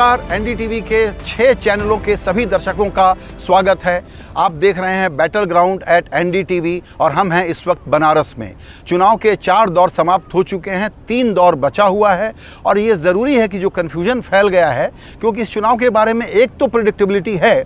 नमस्कार, एनडीटीवी के 6 चैनलों के सभी दर्शकों का स्वागत है। आप देख रहे हैं बैटल ग्राउंड एट एनडीटीवी और हम हैं इस वक्त बनारस में। चुनाव के 4 दौर समाप्त हो चुके हैं, 3 दौर बचा हुआ है और ये ज़रूरी है कि जो कन्फ्यूजन फैल गया है, क्योंकि इस चुनाव के बारे में एक तो प्रेडिक्टेबिलिटी है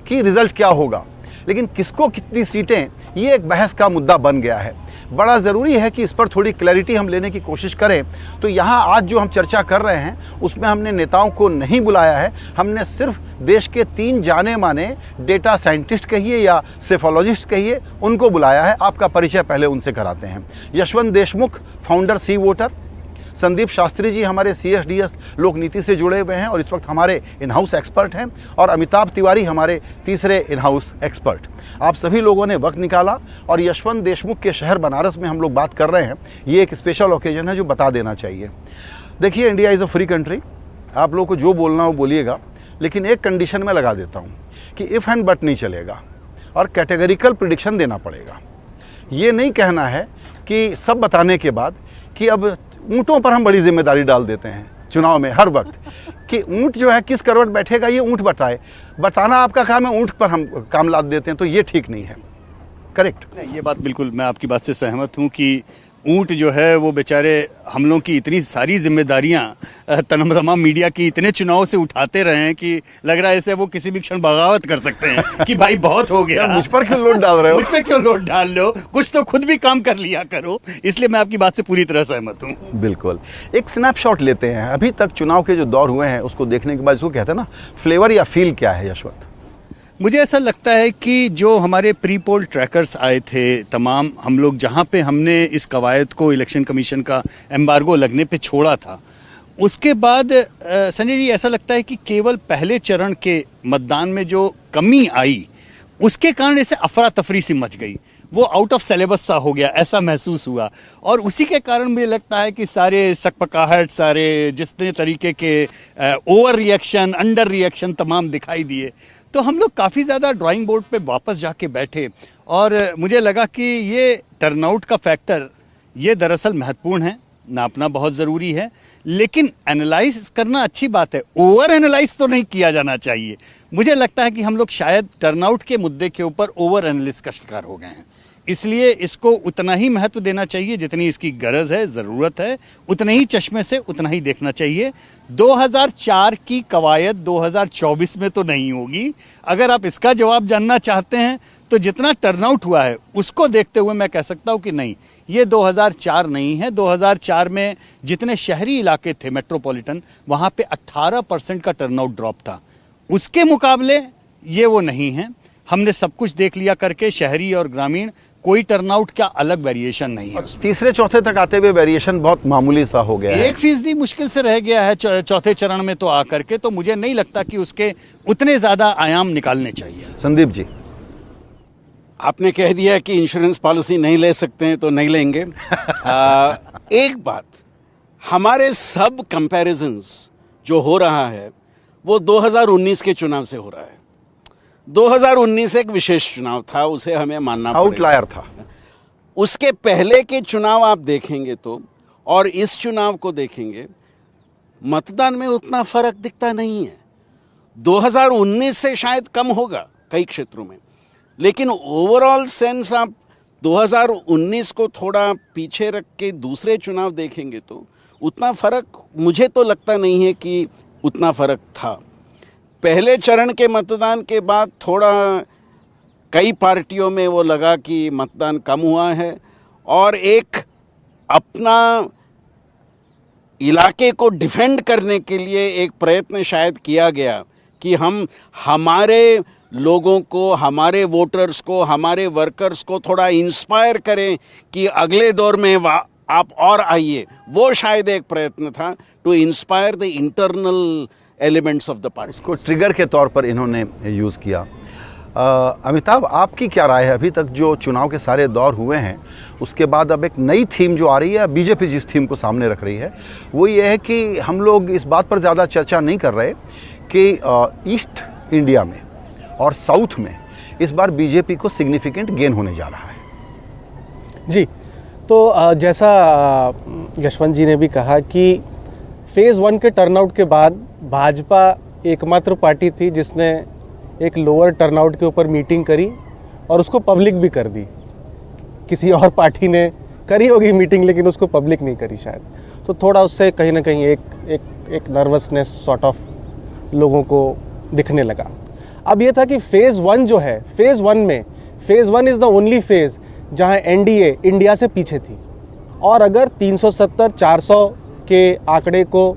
कि रिजल्ट क्या होगा, लेकिन किसको कितनी सीटें, ये एक बहस का मुद्दा बन गया है। बड़ा ज़रूरी है कि इस पर थोड़ी क्लैरिटी हम लेने की कोशिश करें। तो यहाँ आज जो हम चर्चा कर रहे हैं उसमें हमने नेताओं को नहीं बुलाया है, हमने सिर्फ देश के 3 जाने माने डेटा साइंटिस्ट कहिए या सेफोलॉजिस्ट कहिए, उनको बुलाया है। आपका परिचय पहले उनसे कराते हैं। Yashwant Deshmukh, founder C voter. Sandeep Shastri ji हमारे CSDS लोक नीति से जुड़े हुए हैं और इस वक्त हमारे इन हाउस एक्सपर्ट हैं। और अमिताभ तिवारी हमारे तीसरे इन हाउस एक्सपर्ट। आप सभी लोगों ने वक्त निकाला और यशवंत देशमुख के शहर बनारस में हम लोग बात कर रहे हैं। ये एक स्पेशल ओकेजन है जो बता देना चाहिए। देखिए, India is a free country, आप लोगों को जो बोलना हो बोलिएगा, लेकिन एक कंडीशन में लगा देता हूँ कि इफ़ एंड बट नहीं चलेगा और कैटेगरिकल प्रिडिक्शन देना पड़ेगा। ये नहीं कहना है कि सब बताने के बाद कि अब ऊँटों पर हम बड़ी जिम्मेदारी डाल देते हैं चुनाव में हर वक्त कि ऊँट जो है किस करवट बैठेगा ये ऊँट बताना आपका काम है, ऊँट पर हम काम लाद देते हैं, तो ये ठीक नहीं है। करेक्ट? ये बात बिल्कुल मैं आपकी बात से सहमत हूँ कि ऊँट जो है वो बेचारे हम लोग की इतनी सारी जिम्मेदारियां तमाम मीडिया की इतने चुनाव से उठाते रहे हैं कि लग रहा है ऐसे वो किसी भी क्षण बगावत कर सकते हैं कि भाई बहुत हो गया। मुझ पर क्यों लोड डाल रहे हो? मुझ पे क्यों लोड डाल लो, कुछ तो खुद भी काम कर लिया करो। इसलिए मैं आपकी बात से पूरी तरह सहमत हूँ। बिल्कुल। एक स्नैपशॉट लेते हैं अभी तक चुनाव के जो दौर हुए हैं उसको देखने के बाद, इसको कहते हैं ना फ्लेवर या फील क्या है यशवंत? मुझे ऐसा लगता है कि जो हमारे प्री पोल ट्रैकर्स आए थे तमाम, हम लोग जहाँ पे हमने इस कवायद को इलेक्शन कमीशन का एम्बार्गो लगने पे छोड़ा था, उसके बाद संजय जी ऐसा लगता है कि केवल पहले चरण के मतदान में जो कमी आई उसके कारण ऐसे अफरा तफरी सी मच गई, वो आउट ऑफ सिलेबस सा हो गया, ऐसा महसूस हुआ। और उसी के कारण मुझे लगता है कि सारे सकपकाहट, सारे जितने तरीके के ओवर रिएक्शन, अंडर रिएक्शन तमाम दिखाई दिए। तो हम लोग काफ़ी ज़्यादा ड्राइंग बोर्ड पे वापस जाके बैठे और मुझे लगा कि ये टर्नआउट का फैक्टर ये दरअसल महत्वपूर्ण है, नापना बहुत ज़रूरी है, लेकिन एनालाइज करना अच्छी बात है, ओवर एनालाइज तो नहीं किया जाना चाहिए। मुझे लगता है कि हम लोग शायद टर्नआउट के मुद्दे के ऊपर ओवर एनालिसिस का शिकार हो गए हैं। इसलिए इसको उतना ही महत्व देना चाहिए जितनी इसकी गरज है, ज़रूरत है, उतने ही चश्मे से उतना ही देखना चाहिए। 2004 की कवायद 2024 में तो नहीं होगी। अगर आप इसका जवाब जानना चाहते हैं तो जितना टर्नआउट हुआ है उसको देखते हुए मैं कह सकता हूँ कि नहीं, ये 2004 नहीं है। 2004 में जितने शहरी इलाके थे मेट्रोपॉलिटन, वहाँ पे 18% का टर्नआउट ड्रॉप था। उसके मुकाबले ये वो नहीं है। हमने सब कुछ देख लिया करके, शहरी और ग्रामीण, कोई टर्नआउट का अलग वेरिएशन नहीं है। तीसरे चौथे तक आते हुए वेरिएशन बहुत मामूली सा हो गया है। 1% मुश्किल से रह गया है चौथे चरण में तो आकर के, तो मुझे नहीं लगता कि उसके उतने ज्यादा आयाम निकालने चाहिए। संदीप जी, आपने कह दिया कि इंश्योरेंस पॉलिसी नहीं ले सकते हैं तो नहीं लेंगे। एक बात, हमारे सब कंपैरिजंस जो हो रहा है वो 2019 के चुनाव से हो रहा है। 2019 एक विशेष चुनाव था, उसे हमें मानना पड़ेगा, आउटलायर था। उसके पहले के चुनाव आप देखेंगे तो और इस चुनाव को देखेंगे, मतदान में उतना फर्क दिखता नहीं है। 2019 से शायद कम होगा कई क्षेत्रों में, लेकिन ओवरऑल सेंस आप 2019 को थोड़ा पीछे रख के दूसरे चुनाव देखेंगे तो उतना फर्क मुझे तो लगता नहीं है कि उतना फर्क था। पहले चरण के मतदान के बाद थोड़ा कई पार्टियों में वो लगा कि मतदान कम हुआ है और एक अपना इलाके को डिफेंड करने के लिए एक प्रयत्न शायद किया गया कि हम हमारे लोगों को, हमारे वोटर्स को, हमारे वर्कर्स को थोड़ा इंस्पायर करें कि अगले दौर में आप और आइए। वो शायद एक प्रयत्न था to inspire the internal elements of the party. इसको ट्रिगर के तौर पर इन्होंने यूज़ किया। अमिताभ, आपकी क्या राय है? अभी तक जो चुनाव के सारे दौर हुए हैं उसके बाद अब एक नई थीम जो आ रही है, बीजेपी जिस थीम को सामने रख रही है वो ये है कि हम लोग इस बात पर ज़्यादा चर्चा नहीं कर रहे कि ईस्ट इंडिया में और साउथ में इस बार बीजेपी को सिग्निफिकेंट गेन होने जा रहा है। जी, तो जैसा यशवंत जी ने भी कहा कि फेज़ 1 के टर्नआउट के बाद भाजपा एकमात्र पार्टी थी जिसने एक लोअर टर्नआउट के ऊपर मीटिंग करी और उसको पब्लिक भी कर दी। किसी और पार्टी ने करी होगी मीटिंग लेकिन उसको पब्लिक नहीं करी शायद, तो थोड़ा उससे कहीं ना कहीं एक नर्वसनेस सॉर्ट ऑफ लोगों को दिखने लगा। अब ये था कि फेज़ 1 जो है, phase 1 is the only phase जहाँ एनडीए इंडिया से पीछे थी, और अगर 370-400 के आंकड़े को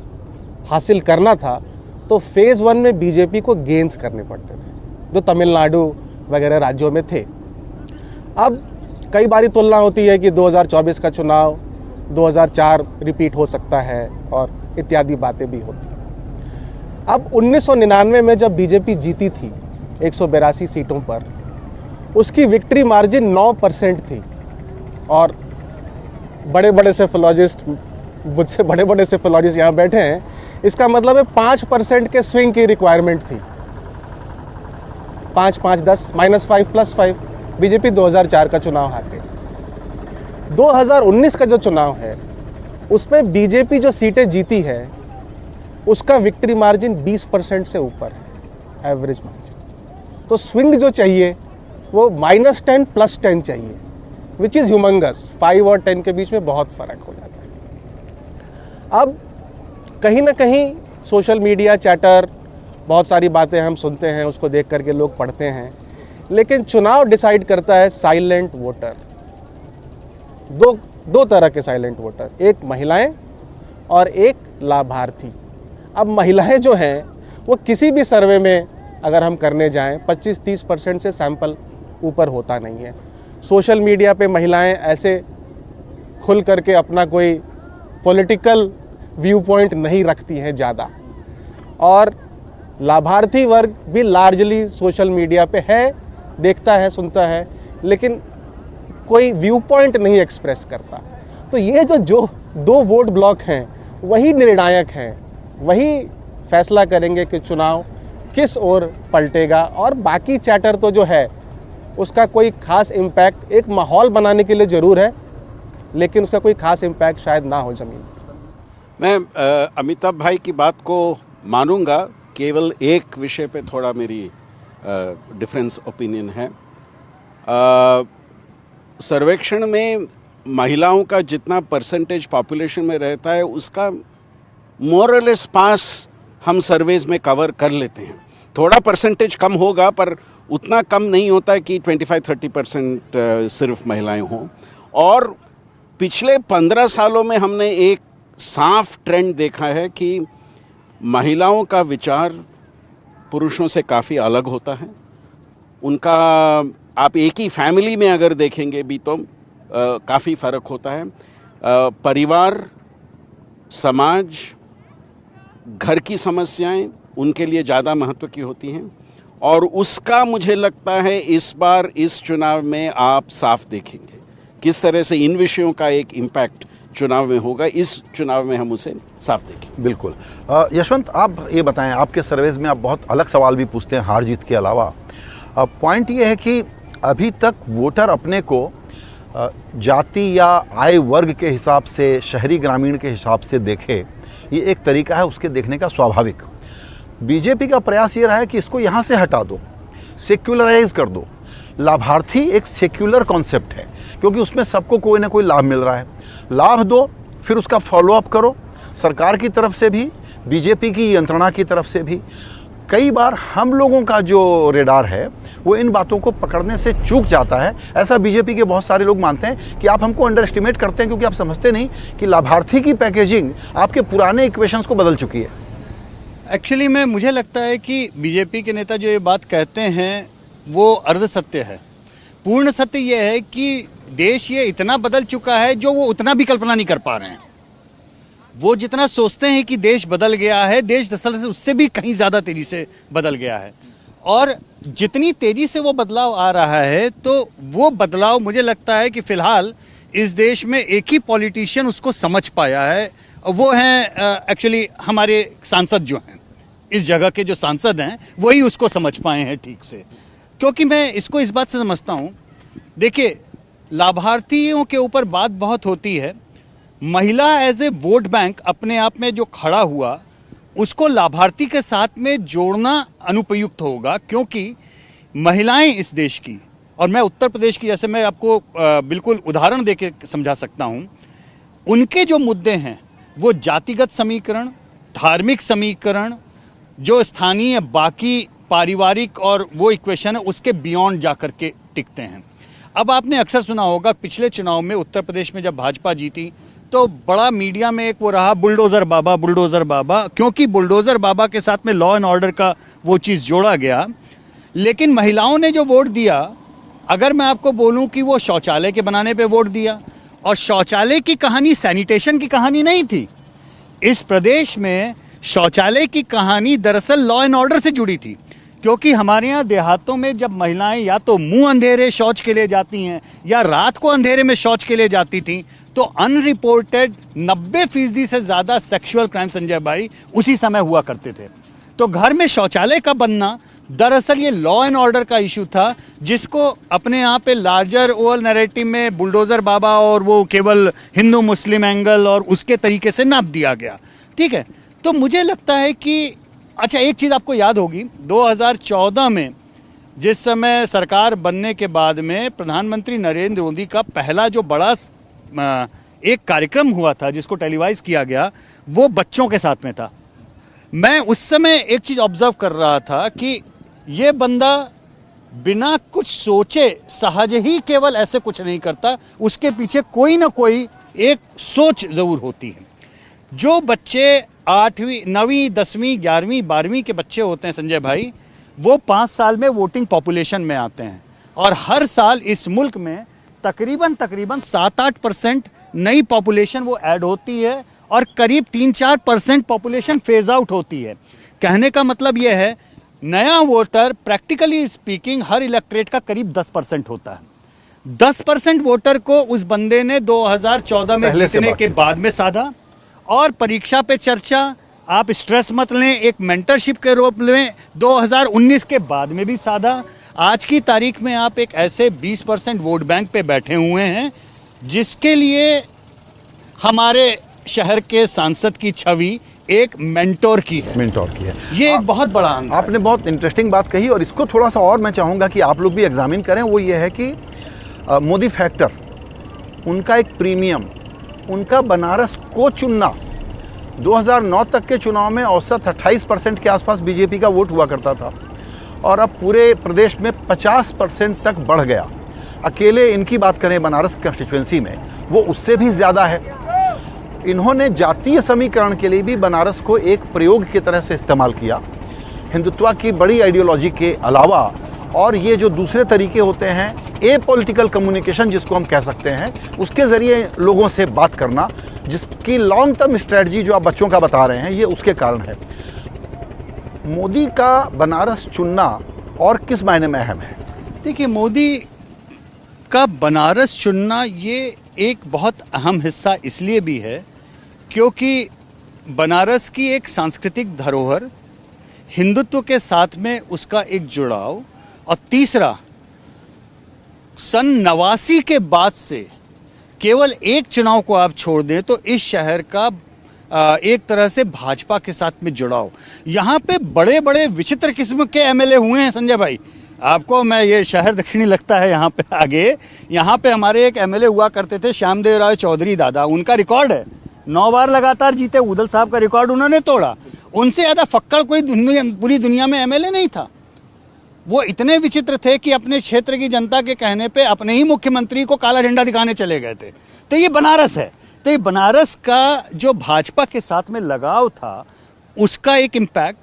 हासिल करना था तो फेज़ 1 में बीजेपी को गेन्स करने पड़ते थे जो तमिलनाडु वगैरह राज्यों में थे। अब कई बारी तुलना होती है कि 2024 का चुनाव 2004 रिपीट हो सकता है और इत्यादि बातें भी होती हैं। अब 1999 में जब बीजेपी जीती थी 182 सीटों पर, उसकी विक्ट्री मार्जिन 9% थी, और बड़े बड़े सेफोलॉजिस्ट, मुझसे बड़े बड़े सेफोलॉजिस्ट यहाँ बैठे हैं, इसका मतलब है 5% के स्विंग की रिक्वायरमेंट थी। 5, 5, 10, -5 +5, बीजेपी 2004 का चुनाव हार गई। 2019 का जो चुनाव है उसमें बीजेपी जो सीटें जीती है उसका विक्ट्री मार्जिन 20% से ऊपर है, एवरेज मार्जिन। तो स्विंग जो चाहिए वो -10 +10 चाहिए, विच इज़ ह्यूमंगस। 5 और 10 के बीच में बहुत फ़र्क हो जाता है। अब कहीं ना कहीं सोशल मीडिया चैटर, बहुत सारी बातें हम सुनते हैं, उसको देख करके लोग पढ़ते हैं, लेकिन चुनाव डिसाइड करता है साइलेंट वोटर। दो तरह के साइलेंट वोटर, एक महिलाएं और एक लाभार्थी। अब महिलाएं जो हैं वो किसी भी सर्वे में अगर हम करने जाएं 25-30% से सैंपल ऊपर होता नहीं है। सोशल मीडिया पे महिलाएं ऐसे खुल करके अपना कोई पॉलिटिकल व्यू पॉइंट नहीं रखती हैं ज़्यादा, और लाभार्थी वर्ग भी लार्जली सोशल मीडिया पे है, देखता है, सुनता है, लेकिन कोई व्यू पॉइंट नहीं एक्सप्रेस करता। तो ये जो दो वोट ब्लॉक हैं वही निर्णायक हैं, वही फैसला करेंगे कि चुनाव किस ओर पलटेगा। और बाकी चैटर तो जो है उसका कोई खास इम्पैक्ट एक माहौल बनाने के लिए ज़रूर है, लेकिन उसका कोई खास इम्पैक्ट शायद ना हो ज़मीन। मैं अमिताभ भाई की बात को मानूंगा, केवल एक विषय पे थोड़ा मेरी डिफरेंस ओपिनियन है। सर्वेक्षण में महिलाओं का जितना परसेंटेज पॉपुलेशन में रहता है उसका मोरलेस पास हम सर्वेज में कवर कर लेते हैं। थोड़ा परसेंटेज कम होगा पर उतना कम नहीं होता है कि 25-30% सिर्फ महिलाएं हों। और पिछले 15 सालों में हमने एक साफ ट्रेंड देखा है कि महिलाओं का विचार पुरुषों से काफ़ी अलग होता है। उनका आप एक ही फैमिली में अगर देखेंगे भी तो काफ़ी फ़र्क होता है। परिवार, समाज, घर की समस्याएं उनके लिए ज़्यादा महत्व की होती हैं, और उसका मुझे लगता है इस बार इस चुनाव में आप साफ देखेंगे किस तरह से इन विषयों का एक इम्पैक्ट चुनाव में होगा। इस चुनाव में हम उसे साफ देखें। बिल्कुल। यशवंत, आप ये बताएं, आपके सर्वेज में आप बहुत अलग सवाल भी पूछते हैं हार जीत के अलावा। पॉइंट ये है कि अभी तक वोटर अपने को जाति या आय वर्ग के हिसाब से, शहरी ग्रामीण के हिसाब से देखे, ये एक तरीका है उसके देखने का स्वाभाविक। बीजेपी का प्रयास ये रहा है कि इसको यहाँ से हटा दो, सेक्युलराइज कर दो। लाभार्थी एक सेक्युलर कॉन्सेप्ट है क्योंकि उसमें सबको कोई ना कोई लाभ मिल रहा है। लाभ दो, फिर उसका फॉलोअप करो, सरकार की तरफ से भी, बीजेपी की यंत्रणा की तरफ से भी। कई बार हम लोगों का जो रेडार है वो इन बातों को पकड़ने से चूक जाता है। ऐसा बीजेपी के बहुत सारे लोग मानते हैं कि आप हमको अंडर एस्टिमेट करते हैं क्योंकि आप समझते नहीं कि लाभार्थी की पैकेजिंग आपके पुराने इक्वेशंस को बदल चुकी है। एक्चुअली में मुझे लगता है कि बीजेपी के नेता जो ये बात कहते हैं वो अर्ध सत्य है। पूर्ण सत्य ये है कि देश ये इतना बदल चुका है जो वो उतना भी कल्पना नहीं कर पा रहे हैं। वो जितना सोचते हैं कि देश बदल गया है, देश दरअसल से उससे भी कहीं ज़्यादा तेज़ी से बदल गया है। और जितनी तेज़ी से वो बदलाव आ रहा है तो वो बदलाव मुझे लगता है कि फ़िलहाल इस देश में एक ही पॉलिटिशियन उसको समझ पाया है, वो हैं एक्चुअली हमारे सांसद जो हैं, इस जगह के जो सांसद हैं वही उसको समझ पाए हैं ठीक से। क्योंकि मैं इसको इस बात से समझता हूँ, देखिए लाभार्थियों के ऊपर बात बहुत होती है, महिला एज ए वोट बैंक अपने आप में जो खड़ा हुआ उसको लाभार्थी के साथ में जोड़ना अनुपयुक्त होगा, क्योंकि महिलाएं इस देश की, और मैं उत्तर प्रदेश की, जैसे मैं आपको बिल्कुल उदाहरण देके समझा सकता हूं, उनके जो मुद्दे हैं वो जातिगत समीकरण, धार्मिक समीकरण, जो स्थानीय बाकी पारिवारिक और वो इक्वेशन है, उसके बियॉन्ड जाकर के टिकते हैं। अब आपने अक्सर सुना होगा पिछले चुनाव में उत्तर प्रदेश में जब भाजपा जीती तो बड़ा मीडिया में एक वो रहा बुलडोजर बाबा, क्योंकि बुलडोजर बाबा के साथ में लॉ एंड ऑर्डर का वो चीज़ जोड़ा गया। लेकिन महिलाओं ने जो वोट दिया, अगर मैं आपको बोलूं कि वो शौचालय के बनाने पे वोट दिया, और शौचालय की कहानी सैनिटेशन की कहानी नहीं थी। इस प्रदेश में शौचालय की कहानी दरअसल लॉ एंड ऑर्डर से जुड़ी थी, क्योंकि हमारे यहाँ देहातों में जब महिलाएं या तो मुंह अंधेरे शौच के लिए जाती हैं या रात को अंधेरे में शौच के लिए जाती थी, तो अनरिपोर्टेड 90% से ज़्यादा सेक्सुअल क्राइम, संजय भाई, उसी समय हुआ करते थे। तो घर में शौचालय का बनना दरअसल ये लॉ एंड ऑर्डर का इशू था, जिसको अपने यहाँ पे लार्जर ओवल नैरेटिव में बुलडोजर बाबा और वो केवल हिंदू मुस्लिम एंगल और उसके तरीके से नाप दिया गया। ठीक है, तो मुझे लगता है कि अच्छा, एक चीज़ आपको याद होगी, 2014 में जिस समय सरकार बनने के बाद में प्रधानमंत्री नरेंद्र मोदी का पहला जो बड़ा एक कार्यक्रम हुआ था जिसको टेलीवाइज किया गया, वो बच्चों के साथ में था। मैं उस समय एक चीज़ ऑब्जर्व कर रहा था कि ये बंदा बिना कुछ सोचे सहज ही केवल ऐसे कुछ नहीं करता, उसके पीछे कोई ना कोई एक सोच ज़रूर होती है। जो बच्चे 8वीं 9वीं 10वीं 11वीं 12वीं के बच्चे होते हैं संजय भाई, वो 5 साल में वोटिंग पॉपुलेशन में आते हैं, और हर साल इस मुल्क में तकरीबन 7-8% नई पॉपुलेशन वो ऐड होती है, और करीब 3-4% पॉपुलेशन फेज आउट होती है। कहने का मतलब यह है, नया वोटर प्रैक्टिकली स्पीकिंग हर इलेक्ट्रेट का करीब 10% होता है। 10% वोटर को उस बंदे ने 2014 में जीतने के बाद में साधा, और परीक्षा पे चर्चा, आप स्ट्रेस मत लें, एक मेंटरशिप के रूप में 2019 के बाद में भी साधा। आज की तारीख में आप एक ऐसे 20% वोट बैंक पे बैठे हुए हैं जिसके लिए हमारे शहर के सांसद की छवि एक मेंटोर की है। ये एक बहुत बड़ा अंग है। आपने बहुत इंटरेस्टिंग बात कही, और इसको थोड़ा सा और मैं चाहूँगा कि आप लोग भी एग्जामिन करें। वो ये है कि मोदी फैक्टर, उनका एक प्रीमियम, उनका बनारस को चुनना। 2009 तक के चुनाव में औसत 28% के आसपास बीजेपी का वोट हुआ करता था, और अब पूरे प्रदेश में 50% तक बढ़ गया। अकेले इनकी बात करें बनारस कंस्टिट्यूएंसी में, वो उससे भी ज़्यादा है। इन्होंने जातीय समीकरण के लिए भी बनारस को एक प्रयोग की तरह से इस्तेमाल किया, हिंदुत्व की बड़ी आइडियोलॉजी के अलावा। और ये जो दूसरे तरीके होते हैं, ए पॉलिटिकल कम्युनिकेशन जिसको हम कह सकते हैं, उसके ज़रिए लोगों से बात करना, जिसकी लॉन्ग टर्म स्ट्रेटजी जो आप बच्चों का बता रहे हैं, ये उसके कारण है। मोदी का बनारस चुनना और किस मायने में अहम है? देखिए, मोदी का बनारस चुनना ये एक बहुत अहम हिस्सा इसलिए भी है क्योंकि बनारस की एक सांस्कृतिक धरोहर, हिंदुत्व के साथ में उसका एक जुड़ाव, और तीसरा, सन 89 के बाद से केवल एक चुनाव को आप छोड़ दें तो इस शहर का एक तरह से भाजपा के साथ में जुड़ाव। यहाँ पे बड़े बड़े विचित्र किस्म के एमएलए हुए हैं संजय भाई। आपको मैं, ये शहर दक्षिणी लगता है यहाँ पे आगे, यहाँ पे हमारे एक एमएलए हुआ करते थे श्यामदेव राय चौधरी दादा, उनका रिकॉर्ड है 9 बार लगातार जीते। उदल साहब का रिकॉर्ड उन्होंने तोड़ा। उनसे ज़्यादा फक्कड़ कोई पूरी दुनिया में एमएलए नहीं था। वो इतने विचित्र थे कि अपने क्षेत्र की जनता के कहने पे अपने ही मुख्यमंत्री को काला झंडा दिखाने चले गए थे। तो ये बनारस है। तो ये बनारस का जो भाजपा के साथ में लगाव था, उसका एक इम्पैक्ट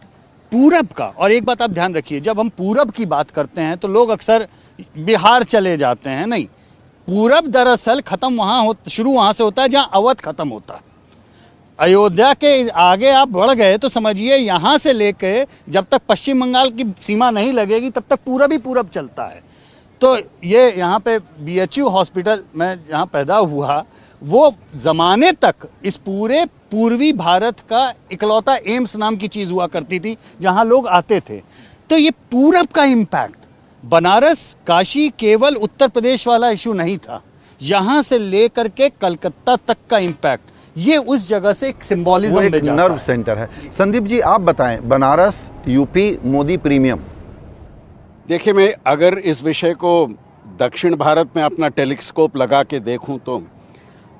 पूरब का। और एक बात आप ध्यान रखिए, जब हम पूरब की बात करते हैं तो लोग अक्सर बिहार चले जाते हैं। नहीं, पूरब दरअसल शुरू वहाँ से होता है जहाँ अवध खत्म होता है। अयोध्या के आगे आप बढ़ गए तो समझिए यहाँ से लेके जब तक पश्चिम बंगाल की सीमा नहीं लगेगी तब तक पूरब ही पूरब चलता है। तो ये यहाँ पे BHU हॉस्पिटल में जहाँ पैदा हुआ, वो ज़माने तक इस पूरे पूर्वी भारत का इकलौता एम्स नाम की चीज़ हुआ करती थी जहाँ लोग आते थे। तो ये पूरब का इम्पैक्ट, बनारस काशी केवल उत्तर प्रदेश वाला इशू नहीं था, यहाँ से लेकर के कलकत्ता तक का इम्पैक्ट, ये उस जगह से एक वो सिंबॉलिज्म एक में जाता नर्व है। सेंटर है। संदीप जी आप बताएं, बनारस यूपी मोदी प्रीमियम। देखिए, मैं अगर इस विषय को दक्षिण भारत में अपना टेलीस्कोप लगा के देखूं तो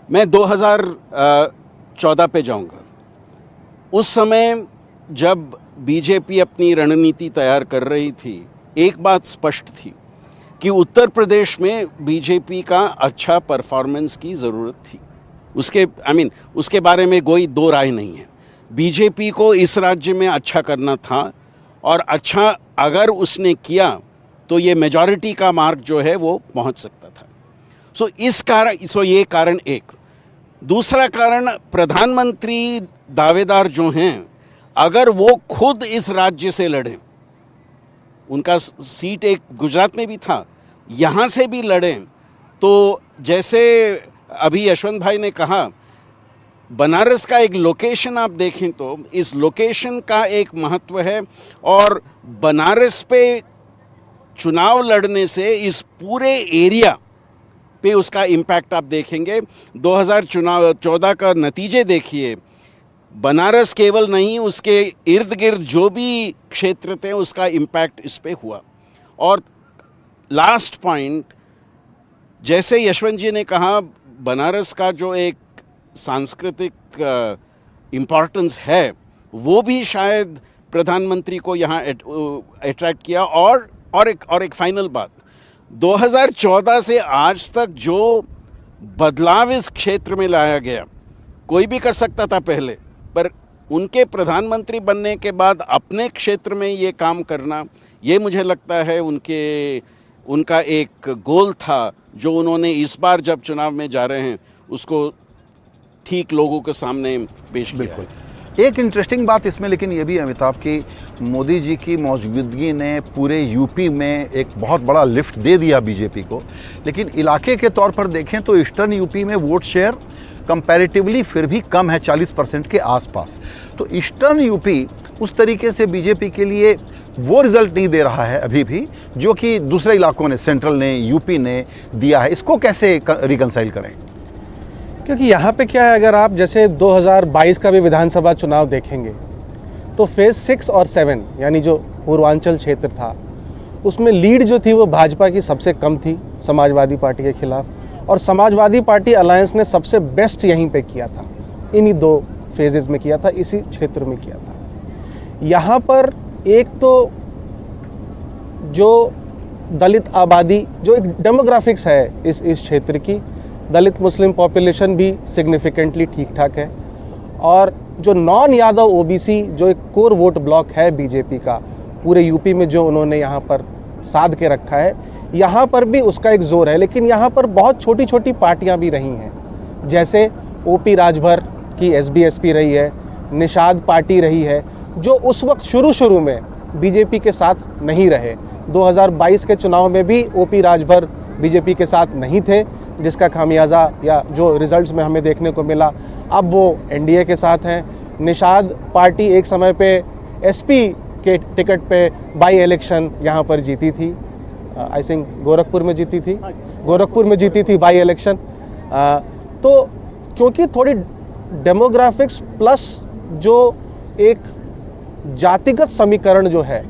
मैं 2014 पे जाऊंगा। उस समय जब बीजेपी अपनी रणनीति तैयार कर रही थी, एक बात स्पष्ट थी कि उत्तर प्रदेश में बीजेपी का अच्छा परफॉर्मेंस की ज़रूरत थी। उसके बारे में कोई दो राय नहीं है। बीजेपी को इस राज्य में अच्छा करना था, और अच्छा अगर उसने किया तो ये मेजॉरिटी का मार्क जो है वो पहुंच सकता था। ये कारण एक। दूसरा कारण, प्रधानमंत्री दावेदार जो हैं, अगर वो खुद इस राज्य से लड़ें, उनका सीट एक गुजरात में भी था, यहाँ से भी लड़ें, तो जैसे अभी यशवंत भाई ने कहा, बनारस का एक लोकेशन आप देखें तो इस लोकेशन का एक महत्व है, और बनारस पे चुनाव लड़ने से इस पूरे एरिया पे उसका इम्पैक्ट आप देखेंगे। 2014 का नतीजे देखिए, बनारस केवल नहीं, उसके इर्द गिर्द जो भी क्षेत्र थे उसका इम्पैक्ट इस पे हुआ। और लास्ट पॉइंट, जैसे यशवंत जी ने कहा, बनारस का जो एक सांस्कृतिक इम्पोर्टेंस है वो भी शायद प्रधानमंत्री को यहाँ अट्रैक्ट किया। और एक फाइनल बात, 2014 से आज तक जो बदलाव इस क्षेत्र में लाया गया, कोई भी कर सकता था पहले, पर उनके प्रधानमंत्री बनने के बाद अपने क्षेत्र में ये काम करना, ये मुझे लगता है उनका एक गोल था, जो उन्होंने इस बार जब चुनाव में जा रहे हैं उसको ठीक लोगों के सामने पेश किया। बिल्कुल। एक इंटरेस्टिंग बात इसमें लेकिन ये भी है अमिताभ कि मोदी जी की मौजूदगी ने पूरे यूपी में एक बहुत बड़ा लिफ्ट दे दिया बीजेपी को, लेकिन इलाके के तौर पर देखें तो ईस्टर्न यूपी में वोट शेयर कंपैरेटिवली फिर भी कम है, 40% के आसपास। तो ईस्टर्न यूपी उस तरीके से बीजेपी के लिए वो रिजल्ट नहीं दे रहा है अभी भी, जो कि दूसरे इलाकों ने, सेंट्रल ने, यूपी ने दिया है। इसको कैसे रिकंसाइल करें? क्योंकि यहाँ पे क्या है, अगर आप जैसे 2022 का भी विधानसभा चुनाव देखेंगे तो फेज 6 और 7 यानी जो पूर्वांचल क्षेत्र था, उसमें लीड जो थी वो भाजपा की सबसे कम थी समाजवादी पार्टी के खिलाफ, और समाजवादी पार्टी अलायंस ने सबसे बेस्ट यहीं पे किया था, इन्हीं 2 फेजेस में किया था, इसी क्षेत्र में किया था। यहाँ पर एक तो जो दलित आबादी, जो एक डेमोग्राफिक्स है इस क्षेत्र की, दलित मुस्लिम पॉपुलेशन भी सिग्निफिकेंटली ठीक ठाक है, और जो नॉन यादव ओबीसी जो एक कोर वोट ब्लॉक है बीजेपी का पूरे यूपी में, जो उन्होंने यहाँ पर साध के रखा है, यहाँ पर भी उसका एक जोर है। लेकिन यहाँ पर बहुत छोटी छोटी पार्टियाँ भी रही हैं, जैसे ओपी राजभर की एसबीएसपी रही है, निषाद पार्टी रही है, जो उस वक्त शुरू में बीजेपी के साथ नहीं रहे। 2022 के चुनाव में भी ओपी राजभर बीजेपी के साथ नहीं थे, जिसका खामियाजा या जो रिजल्ट्स में हमें देखने को मिला, अब वो एनडीए के साथ हैं। निषाद पार्टी एक समय पे एसपी के टिकट पे बाई इलेक्शन यहाँ पर जीती थी, आई थिंक गोरखपुर में जीती थी बाई इलेक्शन। तो क्योंकि थोड़ी डेमोग्राफिक्स प्लस जो एक जातिगत समीकरण जो है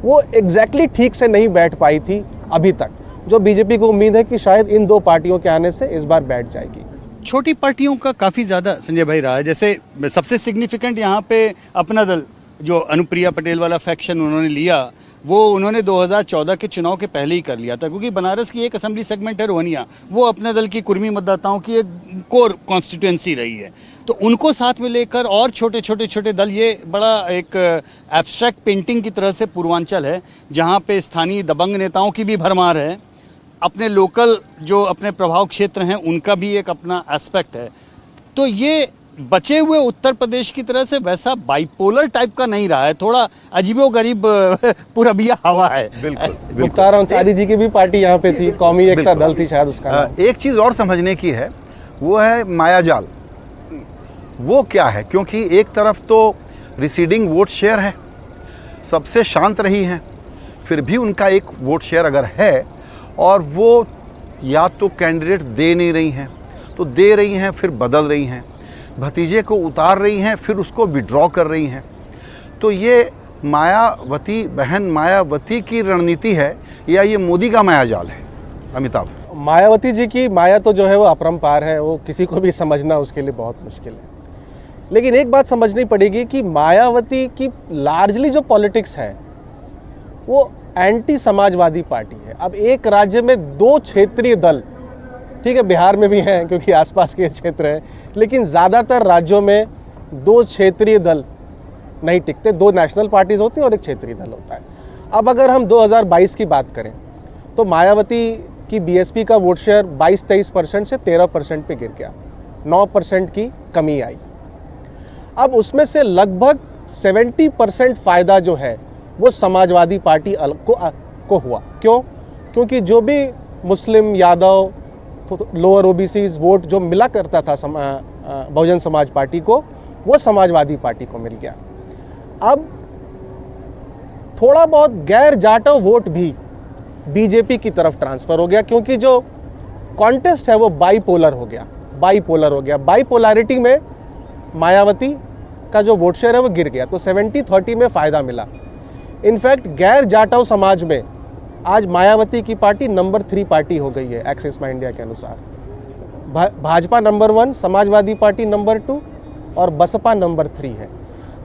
वो एग्जैक्टली ठीक से नहीं बैठ पाई थी अभी तक, जो बीजेपी को उम्मीद है कि शायद इन 2 पार्टियों के आने से इस बार बैठ जाएगी। छोटी पार्टियों का काफ़ी ज़्यादा संजय भाई रहा है। जैसे सबसे सिग्निफिकेंट यहाँ पे अपना दल, जो अनुप्रिया पटेल वाला फैक्शन उन्होंने लिया, वो उन्होंने 2014 के चुनाव के पहले ही कर लिया था, क्योंकि बनारस की एक असेंबली सेगमेंट है रोहनिया, वो अपने दल की कुर्मी मतदाताओं की एक कोर कॉन्स्टिट्यूएंसी रही है। तो उनको साथ में लेकर और छोटे दल, ये बड़ा एक एब्स्ट्रैक्ट पेंटिंग की तरह से पूर्वांचल है, जहाँ पे स्थानीय दबंग नेताओं की भी भरमार है, अपने लोकल जो अपने प्रभाव क्षेत्र हैं उनका भी एक अपना एस्पेक्ट है। तो ये बचे हुए उत्तर प्रदेश की तरह से वैसा बाइपोलर टाइप का नहीं रहा है, थोड़ा अजीबोगरीब पुरबिया हवा है। बिल्कुल। मुख्तार अंसारी जी की भी पार्टी यहाँ पे थी, कौमी एकता दल थी शायद उसका नाम। एक चीज़ और समझने की है, वो है मायाजाल। वो क्या है? क्योंकि एक तरफ तो रिसीडिंग वोट शेयर है, सबसे शांत रही हैं, फिर भी उनका एक वोट शेयर अगर है और वो या तो कैंडिडेट दे नहीं रही हैं, तो दे रही हैं फिर बदल रही हैं। भतीजे को उतार रही हैं, फिर उसको विड्रॉ कर रही हैं। तो ये मायावती बहन मायावती की रणनीति है या ये मोदी का मायाजाल है? अमिताभ, मायावती जी की माया तो जो है वो अपरंपार है, वो किसी को भी समझना उसके लिए बहुत मुश्किल है। लेकिन एक बात समझनी पड़ेगी कि मायावती की लार्जली जो पॉलिटिक्स है वो एंटी समाजवादी पार्टी है। अब एक राज्य में दो क्षेत्रीय दल, ठीक है बिहार में भी हैं क्योंकि आसपास के क्षेत्र हैं, लेकिन ज़्यादातर राज्यों में दो क्षेत्रीय दल नहीं टिकते, दो नेशनल पार्टीज होती हैं और एक क्षेत्रीय दल होता है। अब अगर हम 2022 की बात करें तो मायावती की बीएसपी का वोट शेयर 22-23% से 13% पे गिर गया, 9% की कमी आई। अब उसमें से लगभग 70% फायदा जो है वो समाजवादी पार्टी को हुआ। क्यों? क्योंकि जो भी मुस्लिम, यादव, लोअर ओबीसीज वोट जो मिला करता था बहुजन समाज पार्टी को, वो समाजवादी पार्टी को मिल गया। अब थोड़ा बहुत गैर जाटव वोट भी बीजेपी की तरफ ट्रांसफर हो गया, क्योंकि जो कॉन्टेस्ट है वो बाईपोलर हो गया। बाईपोलैरिटी में मायावती का जो वोट शेयर है वो गिर गया, तो 70-30 में फायदा मिला। इनफैक्ट गैर जाटव समाज में आज मायावती की पार्टी नंबर 3 पार्टी हो गई है एक्सिस माई इंडिया के अनुसार। Bhajpa number 1, Samajwadi party number 2 और बसपा नंबर 3 है।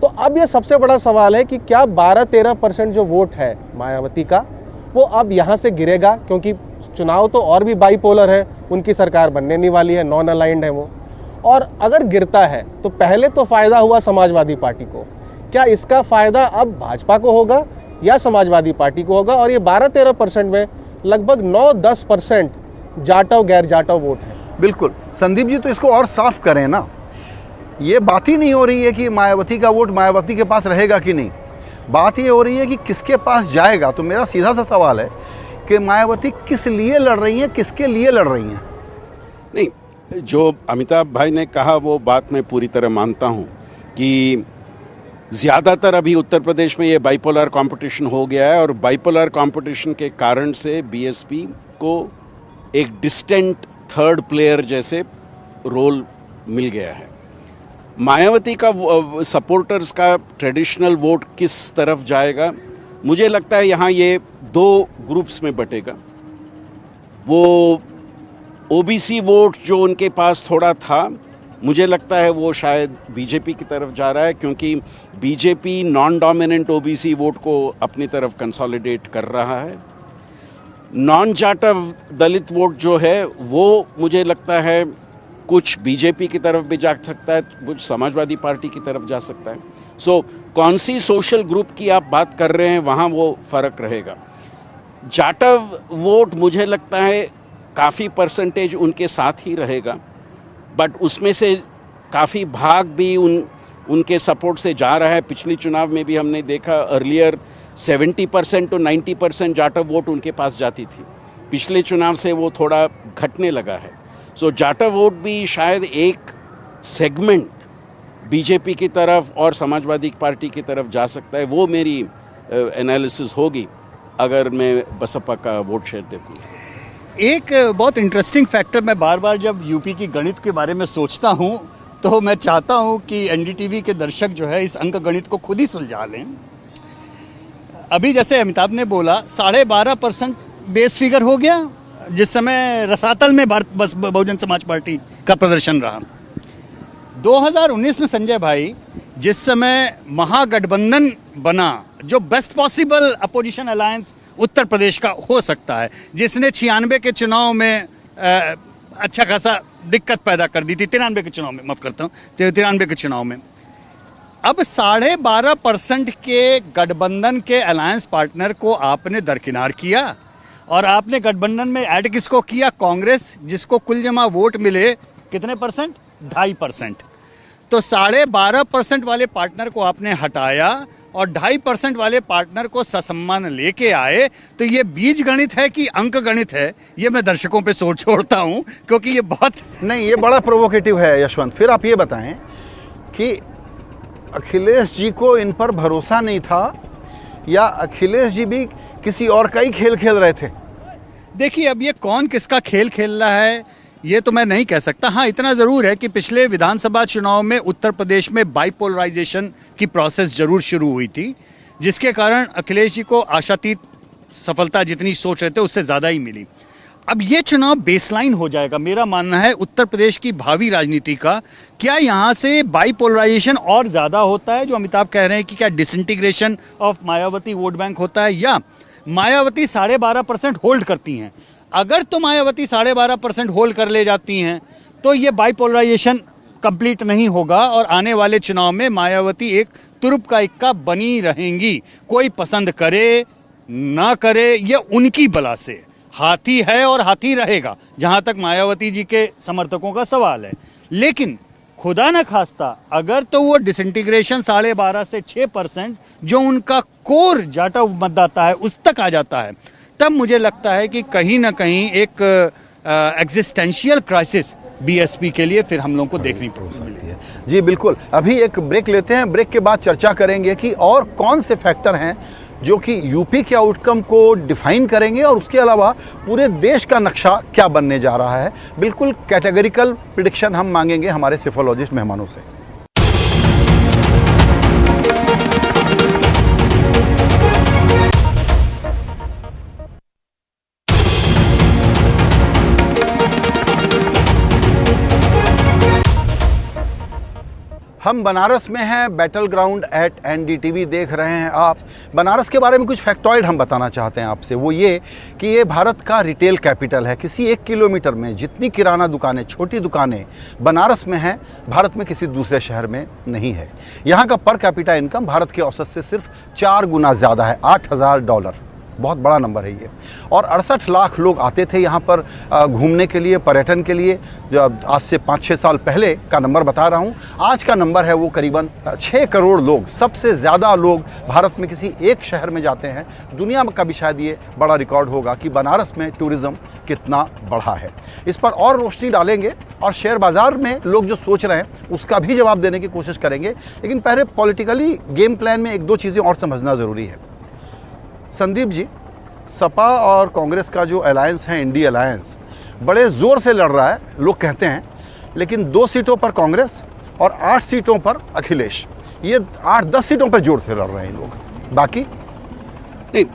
तो अब ये सबसे बड़ा सवाल है कि क्या 12-13% जो वोट है मायावती का वो अब यहाँ से गिरेगा, क्योंकि चुनाव तो और भी बाईपोलर है, उनकी सरकार बनने नहीं वाली है, नॉन अलाइंड है वो। और अगर गिरता है तो पहले तो फायदा हुआ समाजवादी पार्टी को, क्या इसका फायदा अब भाजपा को होगा या समाजवादी पार्टी को होगा? और ये 12-13% में लगभग 9-10% जाटव गैर जाटव वोट है। बिल्कुल संदीप जी, तो इसको और साफ करें ना। ये बात ही नहीं हो रही है कि मायावती का वोट मायावती के पास रहेगा कि नहीं, बात ये हो रही है कि किसके पास जाएगा। तो मेरा सीधा सा सवाल है कि मायावती किस लिए लड़ रही हैं, किसके लिए लड़ रही हैं? नहीं, जो अमिताभ भाई ने कहा वो बात मैं पूरी तरह मानता हूँ कि ज़्यादातर अभी उत्तर प्रदेश में ये बाइपोलर कंपटीशन हो गया है, और बाइपोलर कंपटीशन के कारण से बीएसपी को एक डिस्टेंट थर्ड प्लेयर जैसे रोल मिल गया है। मायावती का सपोर्टर्स का ट्रेडिशनल वोट किस तरफ जाएगा, मुझे लगता है यहाँ ये 2 ग्रुप्स में बटेगा। वो ओबीसी वोट जो उनके पास थोड़ा था, मुझे लगता है वो शायद बीजेपी की तरफ जा रहा है, क्योंकि BJP non dominant OBC vote को अपनी तरफ कंसोलिडेट कर रहा है। नॉन जाटव दलित वोट जो है वो मुझे लगता है कुछ बीजेपी की तरफ भी जा सकता है, कुछ समाजवादी पार्टी की तरफ जा सकता है। सो कौन सी सोशल ग्रुप की आप बात कर रहे हैं, वहाँ वो फ़र्क रहेगा। जाटव वोट मुझे लगता है काफ़ी परसेंटेज उनके साथ ही रहेगा, बट उसमें से काफ़ी भाग भी उनके सपोर्ट से जा रहा है। पिछली चुनाव में भी हमने देखा, अर्लियर 70% to 90% जाटव वोट उनके पास जाती थी, पिछले चुनाव से वो थोड़ा घटने लगा है। सो जाटव वोट भी शायद एक सेगमेंट बीजेपी की तरफ और समाजवादी पार्टी की तरफ जा सकता है। वो मेरी एनालिसिस होगी अगर मैं बसपा का वोट शेयर देखूँ। एक बहुत इंटरेस्टिंग फैक्टर, मैं बार बार जब यूपी की गणित के बारे में सोचता हूँ तो मैं चाहता हूँ कि एनडीटीवी के दर्शक जो है इस अंक गणित को खुद ही सुलझा लें। अभी जैसे अमिताभ ने बोला 12.5% बेस फिगर हो गया, जिस समय रसातल में बहुजन समाज पार्टी का प्रदर्शन रहा। 2019 में संजय भाई, जिस समय महागठबंधन बना, जो best possible opposition alliance Uttar Pradesh का हो सकता है, जिसने 96 के चुनाव में अच्छा खासा दिक्कत पैदा कर दी थी, 93 के चुनाव में, माफ करता हूँ, 93 के चुनाव में। अब 12.5% के गठबंधन के अलायंस पार्टनर को आपने दरकिनार किया, और आपने गठबंधन में ऐड किसको किया? कांग्रेस, जिसको कुल जमा वोट मिले कितने परसेंट? 2.5%। तो 12.5% वाले पार्टनर को आपने हटाया और 2.5% वाले पार्टनर को ससम्मान लेके आए। तो ये बीज गणित है कि अंक गणित है, ये मैं दर्शकों पे छोड़ता हूँ, क्योंकि ये बहुत नहीं, ये बड़ा प्रोवोकेटिव है यशवंत। फिर आप ये बताएं कि अखिलेश जी को इन पर भरोसा नहीं था या अखिलेश जी भी किसी और का ही खेल खेल रहे थे? देखिए, अब ये कौन किसका खेल खेल रहा है ये तो मैं नहीं कह सकता। हाँ, इतना ज़रूर है कि पिछले विधानसभा चुनाव में उत्तर प्रदेश में बाइपोलराइजेशन की प्रोसेस जरूर शुरू हुई थी, जिसके कारण अखिलेश जी को आशातीत सफलता जितनी सोच रहे थे उससे ज़्यादा ही मिली। अब ये चुनाव बेसलाइन हो जाएगा, मेरा मानना है उत्तर प्रदेश की भावी राजनीति का। क्या यहाँ से बाइपोलराइजेशन और ज़्यादा होता है, जो अमिताभ कह रहे हैं कि क्या disintegration of Mayawati vote bank होता है, या मायावती 12.5% होल्ड करती हैं? अगर तो मायावती 12.5% होल्ड कर ले जाती हैं तो ये बाइपोलराइजेशन कंप्लीट नहीं होगा और आने वाले चुनाव में मायावती एक तुरुप का इक्का बनी रहेंगी। कोई पसंद करे ना करे, ये उनकी बला से। हाथी है और हाथी रहेगा, जहां तक मायावती जी के समर्थकों का सवाल है। लेकिन खुदा न खास्ता अगर तो वो डिसइंटीग्रेशन 12.5 से 6% जो उनका कोर जाटा मतदाता है उस तक आ जाता है, तब मुझे लगता है कि कहीं ना कहीं एक एग्जिस्टेंशियल क्राइसिस बीएसपी के लिए फिर हम लोगों को देखनी पड़ सकती है। जी बिल्कुल, अभी एक ब्रेक लेते हैं। ब्रेक के बाद चर्चा करेंगे कि और कौन से फैक्टर हैं जो कि यूपी के आउटकम को डिफाइन करेंगे और उसके अलावा पूरे देश का नक्शा क्या बनने जा रहा है। बिल्कुल कैटेगरिकल प्रिडिक्शन हम मांगेंगे हमारे सेफोलॉजिस्ट मेहमानों से। हम बनारस में हैं, बैटल ग्राउंड एट एनडीटीवी देख रहे हैं आप। बनारस के बारे में कुछ फैक्टॉइड हम बताना चाहते हैं आपसे। वो ये कि ये भारत का रिटेल कैपिटल है। किसी 1 किलोमीटर में जितनी किराना दुकानें, छोटी दुकानें बनारस में हैं, भारत में किसी दूसरे शहर में नहीं है। यहाँ का पर कैपिटा इनकम भारत के औसत से सिर्फ 4 गुना ज़्यादा है, $8,000। बहुत बड़ा नंबर है ये। और 68 लाख लोग आते थे यहाँ पर घूमने के लिए, पर्यटन के लिए। जो आज से 5-6 साल पहले का नंबर बता रहा हूँ, आज का नंबर है वो करीबन 6 करोड़ लोग। सबसे ज़्यादा लोग भारत में किसी एक शहर में जाते हैं। दुनिया का भी शायद ये बड़ा रिकॉर्ड होगा कि बनारस में टूरिज़्म कितना बढ़ा है। इस पर और रोशनी डालेंगे और शेयर बाज़ार में लोग जो सोच रहे हैं उसका भी जवाब देने की कोशिश करेंगे। लेकिन पहले पॉलिटिकली गेम प्लान में 1-2 चीज़ें और समझना ज़रूरी है। संदीप जी, सपा और कांग्रेस का जो अलायंस है, इंडी अलायंस, बड़े ज़ोर से लड़ रहा है लोग कहते हैं, लेकिन 2 सीटों पर कांग्रेस और 8 सीटों पर अखिलेश। ये 8-10 सीटों पर जोर से लड़ रहे हैं लोग। बाकी नहीं,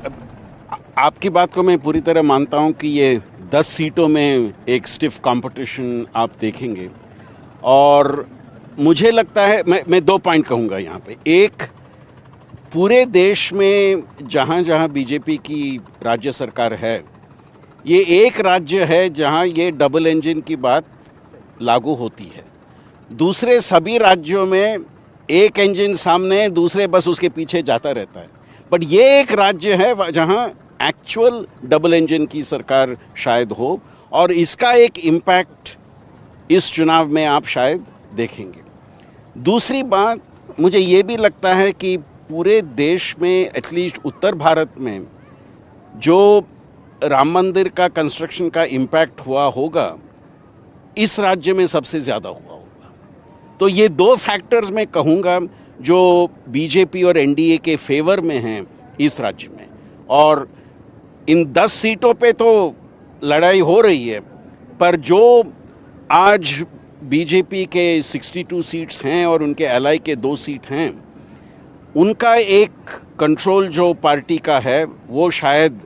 आपकी बात को मैं पूरी तरह मानता हूं कि ये 10 सीटों में एक स्टिफ कंपटीशन आप देखेंगे। और मुझे लगता है मैं 2 पॉइंट कहूँगा यहाँ पे। एक, पूरे देश में जहाँ जहाँ बीजेपी की राज्य सरकार है, ये एक राज्य है जहाँ ये डबल इंजन की बात लागू होती है। दूसरे सभी राज्यों में एक इंजन सामने, दूसरे बस उसके पीछे जाता रहता है। बट ये एक राज्य है जहाँ एक्चुअल डबल इंजन की सरकार शायद हो, और इसका एक इम्पैक्ट इस चुनाव में आप शायद देखेंगे। दूसरी बात, मुझे ये भी लगता है कि पूरे देश में, एटलीस्ट उत्तर भारत में, जो राम मंदिर का कंस्ट्रक्शन का इम्पैक्ट हुआ होगा, इस राज्य में सबसे ज़्यादा हुआ होगा। तो ये 2 फैक्टर्स मैं कहूँगा जो बीजेपी और एनडीए के फेवर में हैं इस राज्य में। और इन 10 सीटों पे तो लड़ाई हो रही है, पर जो आज बीजेपी के 62 सीट्स हैं और उनके एलाई के 2 सीट हैं, उनका एक कंट्रोल जो पार्टी का है वो शायद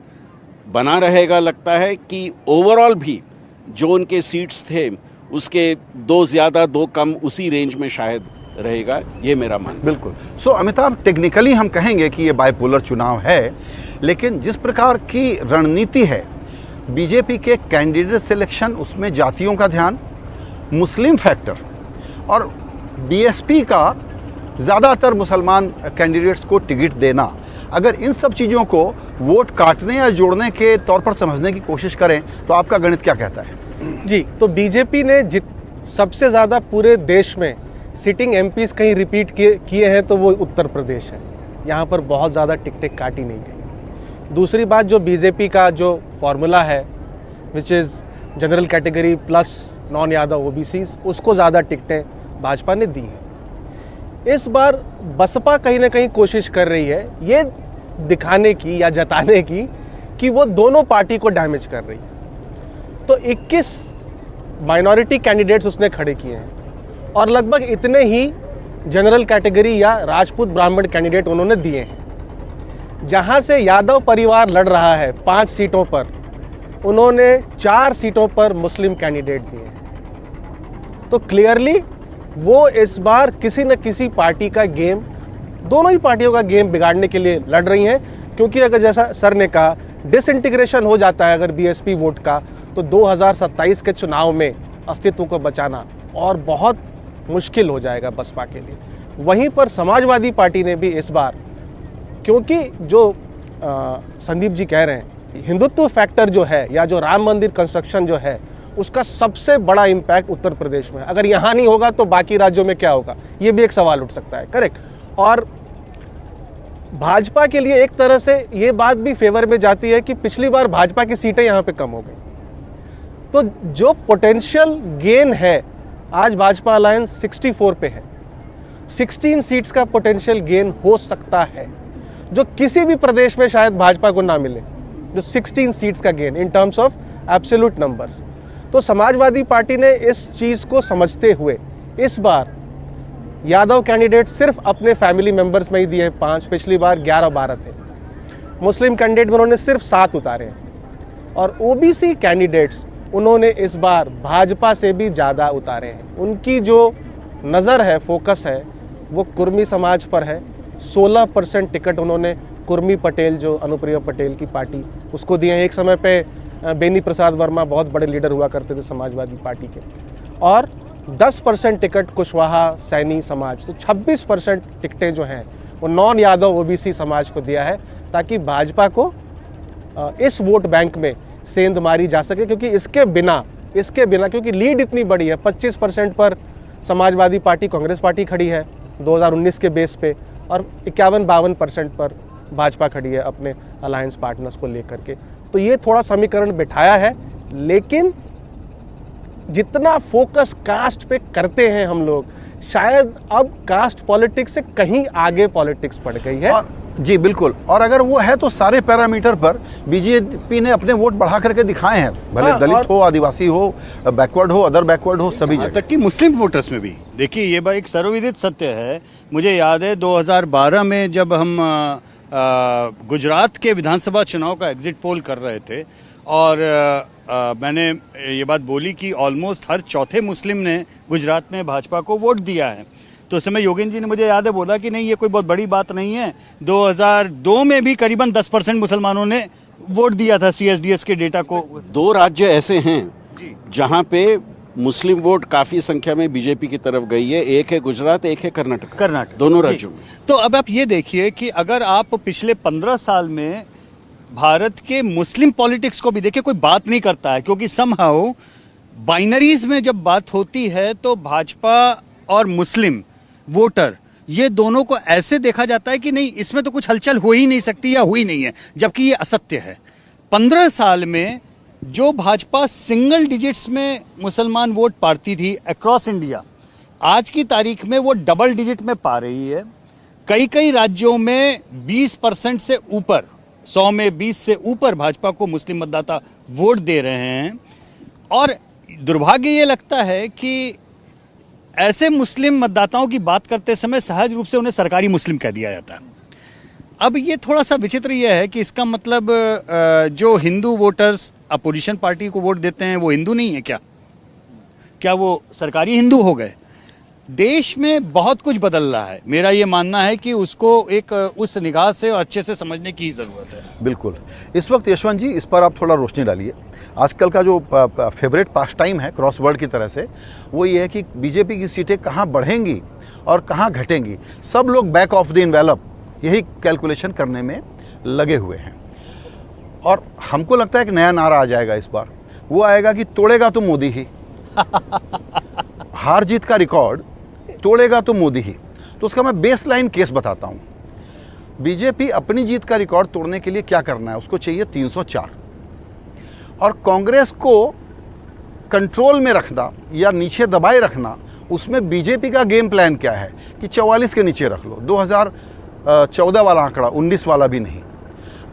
बना रहेगा। लगता है कि ओवरऑल भी जो उनके सीट्स थे उसके 2 ज़्यादा 2 कम उसी रेंज में शायद रहेगा, ये मेरा मानना। बिल्कुल। सो अमिताभ, टेक्निकली हम कहेंगे कि ये बाइपोलर चुनाव है, लेकिन जिस प्रकार की रणनीति है बीजेपी के कैंडिडेट सिलेक्शन, उसमें जातियों का ध्यान, मुस्लिम फैक्टर, और बीएसपी का ज़्यादातर मुसलमान कैंडिडेट्स को टिकट देना, अगर इन सब चीज़ों को वोट काटने या जोड़ने के तौर पर समझने की कोशिश करें तो आपका गणित क्या कहता है? जी, तो बीजेपी ने सबसे ज़्यादा पूरे देश में सिटिंग एमपीज कहीं रिपीट किए हैं तो वो उत्तर प्रदेश है। यहाँ पर बहुत ज़्यादा टिकटें काटी नहीं गई। दूसरी बात, जो बीजेपी का जो फॉर्मूला है which is general category plus non Yadav OBCs, उसको ज़्यादा टिकटें भाजपा ने दी हैं। इस बार बसपा कहीं ना कहीं कोशिश कर रही है ये दिखाने की या जताने की कि वो दोनों पार्टी को डैमेज कर रही है। तो 21 माइनॉरिटी कैंडिडेट्स उसने खड़े किए हैं और लगभग इतने ही जनरल कैटेगरी या राजपूत ब्राह्मण कैंडिडेट उन्होंने दिए हैं। जहां से यादव परिवार लड़ रहा है 5 सीटों पर, उन्होंने 4 सीटों पर मुस्लिम कैंडिडेट दिए हैं। तो क्लियरली वो इस बार किसी न किसी पार्टी का गेम, दोनों ही पार्टियों का गेम बिगाड़ने के लिए लड़ रही हैं। क्योंकि अगर जैसा सर ने कहा डिसइंटीग्रेशन हो जाता है अगर बीएसपी वोट का, तो 2027 के चुनाव में अस्तित्व को बचाना और बहुत मुश्किल हो जाएगा बसपा के लिए। वहीं पर समाजवादी पार्टी ने भी इस बार, क्योंकि जो संदीप जी कह रहे हैं हिंदुत्व फैक्टर जो है या जो राम मंदिर कंस्ट्रक्शन जो है उसका सबसे बड़ा इम्पैक्ट उत्तर प्रदेश में, अगर यहाँ नहीं होगा तो बाकी राज्यों में क्या होगा, ये भी एक सवाल उठ सकता है। करेक्ट। और भाजपा के लिए एक तरह से ये बात भी फेवर में जाती है कि पिछली बार भाजपा की सीटें यहाँ पे कम हो गई, तो जो पोटेंशियल गेन है आज भाजपा अलायंस 64 पे है, 16 सीट्स का पोटेंशियल गेन हो सकता है जो किसी भी प्रदेश में शायद भाजपा को ना मिले, जो 16 सीट्स का gain in terms of absolute numbers. तो समाजवादी पार्टी ने इस चीज़ को समझते हुए इस बार यादव कैंडिडेट सिर्फ अपने फैमिली मेंबर्स में ही दिए हैं 5, पिछली बार 11-12 थे। मुस्लिम कैंडिडेट में उन्होंने सिर्फ 7 उतारे हैं और ओबीसी कैंडिडेट्स उन्होंने इस बार भाजपा से भी ज़्यादा उतारे हैं। उनकी जो नज़र है, फोकस है, वो कुर्मी समाज पर है। 16% टिकट उन्होंने कुर्मी पटेल, जो अनुप्रिया पटेल की पार्टी, उसको दिए हैं। एक समय पे बेनी प्रसाद वर्मा बहुत बड़े लीडर हुआ करते थे समाजवादी पार्टी के, और 10% टिकट कुशवाहा सैनी समाज। तो 26% टिकटें जो हैं वो नॉन यादव ओबीसी समाज को दिया है ताकि भाजपा को इस वोट बैंक में सेंध मारी जा सके। क्योंकि इसके बिना क्योंकि लीड इतनी बड़ी है, 25% पर समाजवादी पार्टी कांग्रेस पार्टी खड़ी है 2019 के बेस पे, और 51-52% पर भाजपा खड़ी है अपने अलायंस पार्टनर्स को लेकर के। तो ये थोड़ा समीकरण बिठाया है, लेकिन जितना फोकस कास्ट पे करते हैं हम लोग, शायद अब कास्ट पॉलिटिक्स से कहीं आगे पॉलिटिक्स पड़ गई है। जी बिल्कुल। और अगर वो है तो सारे पैरामीटर पर बीजेपी ने अपने वोट बढ़ा करके दिखाए हैं, भले दलित हो, आदिवासी हो, बैकवर्ड हो, अदर बैकवर्ड हो, सभी जगह तक कि मुस्लिम वोटर्स में भी। देखिए ये भाई एक सर्वविदित सत्य है। मुझे याद है 2012 में जब हम गुजरात के विधानसभा चुनाव का एग्जिट पोल कर रहे थे और मैंने ये बात बोली कि ऑलमोस्ट हर चौथे मुस्लिम ने गुजरात में भाजपा को वोट दिया है, तो उस समय योगेंद्र जी ने मुझे याद है बोला कि नहीं ये कोई बहुत बड़ी बात नहीं है। 2002 में भी करीबन 10% मुसलमानों ने वोट दिया था सीएसडीएस के डेटा को। 2 राज्य ऐसे हैं जहां पे मुस्लिम वोट काफी संख्या में बीजेपी की तरफ गई है, एक है गुजरात, एक है कर्नाटक, दोनों राज्यों में। तो अब आप ये देखिए कि अगर आप पिछले 15 साल में भारत के मुस्लिम पॉलिटिक्स को भी देखिए, कोई बात नहीं करता है, क्योंकि समहाउ बाइनरीज में जब बात होती है तो भाजपा और मुस्लिम वोटर ये दोनों को ऐसे देखा जाता है कि नहीं इसमें तो कुछ हलचल हो ही नहीं सकती या हुई नहीं है, जबकि ये असत्य है। 15 साल में जो भाजपा सिंगल डिजिट्स में मुसलमान वोट पाती थी अक्रॉस इंडिया, आज की तारीख में वो डबल डिजिट में पा रही है। कई राज्यों में 20% से ऊपर, 100 में 20 से ऊपर भाजपा को मुस्लिम मतदाता वोट दे रहे हैं। और दुर्भाग्य ये लगता है कि ऐसे मुस्लिम मतदाताओं की बात करते समय सहज रूप से उन्हें सरकारी मुस्लिम कह दिया जाता है। अब ये थोड़ा सा विचित्र यह है कि इसका मतलब जो हिंदू वोटर्स अपोजिशन पार्टी को वोट देते हैं वो हिंदू नहीं है क्या वो सरकारी हिंदू हो गए? देश में बहुत कुछ बदल रहा है। मेरा ये मानना है कि उसको एक उस निगाह से और अच्छे से समझने की ज़रूरत है। बिल्कुल। इस वक्त यशवंत जी इस पर आप थोड़ा रोशनी डालिए। आजकल का जो फेवरेट पास टाइम है क्रॉसवर्ड की तरह से, वो ये है कि बीजेपी की सीटें कहाँ बढ़ेंगी और कहाँ घटेंगी। सब लोग बैक ऑफ द एनवेलप यही कैलकुलेशन करने में लगे हुए हैं। और हमको लगता है कि नया नारा आ जाएगा इस बार। वो आएगा कि तोड़ेगा तो मोदी ही। हार जीत का रिकॉर्ड तोड़ेगा तो मोदी ही। तो उसका मैं बेसलाइन केस बताता हूँ। बीजेपी अपनी जीत का रिकॉर्ड तोड़ने के लिए क्या करना है, उसको चाहिए 304, और कांग्रेस को कंट्रोल में रखना या नीचे दबाए रखना, उसमें बीजेपी का गेम प्लान क्या है कि 44 के नीचे रख लो। 2014 वाला आंकड़ा, 19 वाला भी नहीं।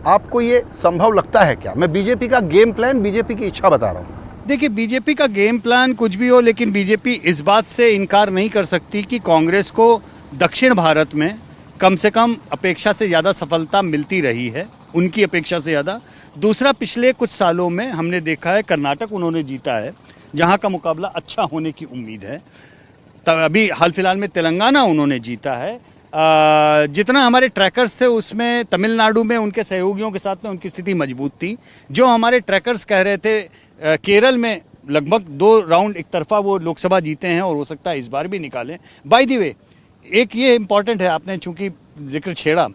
आपको ये संभव लगता है क्या? मैं बीजेपी का गेम प्लान, बीजेपी की इच्छा बता रहा हूँ। देखिए, बीजेपी का गेम प्लान कुछ भी हो, लेकिन बीजेपी इस बात से इनकार नहीं कर सकती कि कांग्रेस को दक्षिण भारत में कम से कम अपेक्षा से ज़्यादा सफलता मिलती रही है, उनकी अपेक्षा से ज़्यादा। दूसरा, पिछले कुछ सालों में हमने देखा है कर्नाटक उन्होंने जीता है, जहां का मुकाबला अच्छा होने की उम्मीद है। तब अभी हाल फिलहाल में तेलंगाना उन्होंने जीता है। जितना हमारे ट्रैकर्स थे उसमें तमिलनाडु में उनके सहयोगियों के साथ में उनकी स्थिति मजबूत थी। जो हमारे ट्रैकर्स कह रहे थे केरल में लगभग 2 राउंड एक तरफा वो लोकसभा जीते हैं और हो सकता है इस बार भी निकालें। बाय द वे, एक ये इंपॉर्टेंट है, आपने चूंकि जिक्र छेड़ा,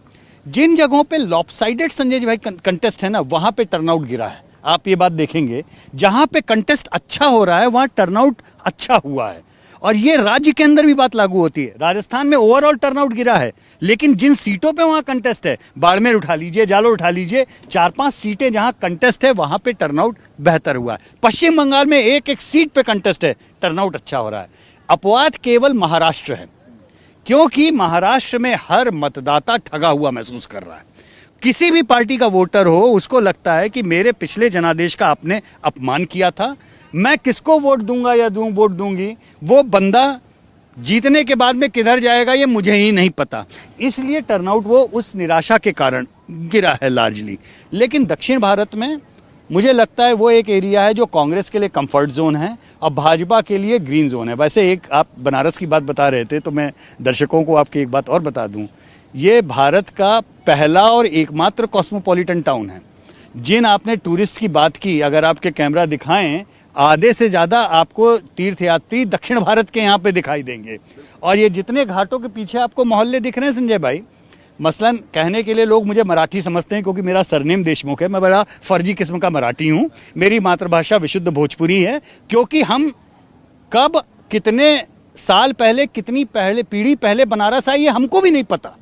जिन जगहों पे लॉपसाइडेड संजय जी भाई कंटेस्ट है ना, वहां पे टर्नआउट गिरा है। आप ये बात देखेंगे, जहां पे कंटेस्ट अच्छा हो रहा है वहां टर्नआउट अच्छा हुआ है। और ये राज्य के अंदर भी बात लागू होती है। राजस्थान में ओवरऑल टर्नआउट गिरा है, लेकिन जिन सीटों पे वहां कंटेस्ट है, बाड़मेर उठा लीजिए, जालोर उठा लीजिए, 4-5 सीटें जहां कंटेस्ट है वहां पे टर्नआउट बेहतर हुआ है। पश्चिम बंगाल में एक सीट पे कंटेस्ट है, टर्नआउट अच्छा हो रहा है। अपवाद केवल महाराष्ट्र है, क्योंकि महाराष्ट्र में हर मतदाता ठगा हुआ महसूस कर रहा है। किसी भी पार्टी का वोटर हो, उसको लगता है कि मेरे पिछले जनादेश का आपने अपमान किया था, मैं किसको वोट दूंगा या वोट दूंगी, वो बंदा जीतने के बाद में किधर जाएगा ये मुझे ही नहीं पता। इसलिए टर्नआउट वो उस निराशा के कारण गिरा है लार्जली। लेकिन दक्षिण भारत में मुझे लगता है वो एक एरिया है जो कांग्रेस के लिए कंफर्ट जोन है और भाजपा के लिए ग्रीन जोन है। वैसे एक आप बनारस की बात बता रहे थे, तो मैं दर्शकों को आपकी एक बात और बता दूं, ये भारत का पहला और एकमात्र कॉस्मोपॉलिटन टाउन है। जिन आपने टूरिस्ट की बात की, अगर आपके कैमरा दिखाएं, आधे से ज़्यादा आपको तीर्थयात्री दक्षिण भारत के यहाँ पे दिखाई देंगे। और ये जितने घाटों के पीछे आपको मोहल्ले दिख रहे हैं संजय भाई, मसलन कहने के लिए लोग मुझे मराठी समझते हैं क्योंकि मेरा सरनेम देशमुख है, मैं बड़ा फर्जी किस्म का मराठी हूँ। मेरी मातृभाषा विशुद्ध भोजपुरी है, क्योंकि हम कब कितने साल पहले कितनी पीढ़ी पहले बनारस आई ये हमको भी नहीं पता।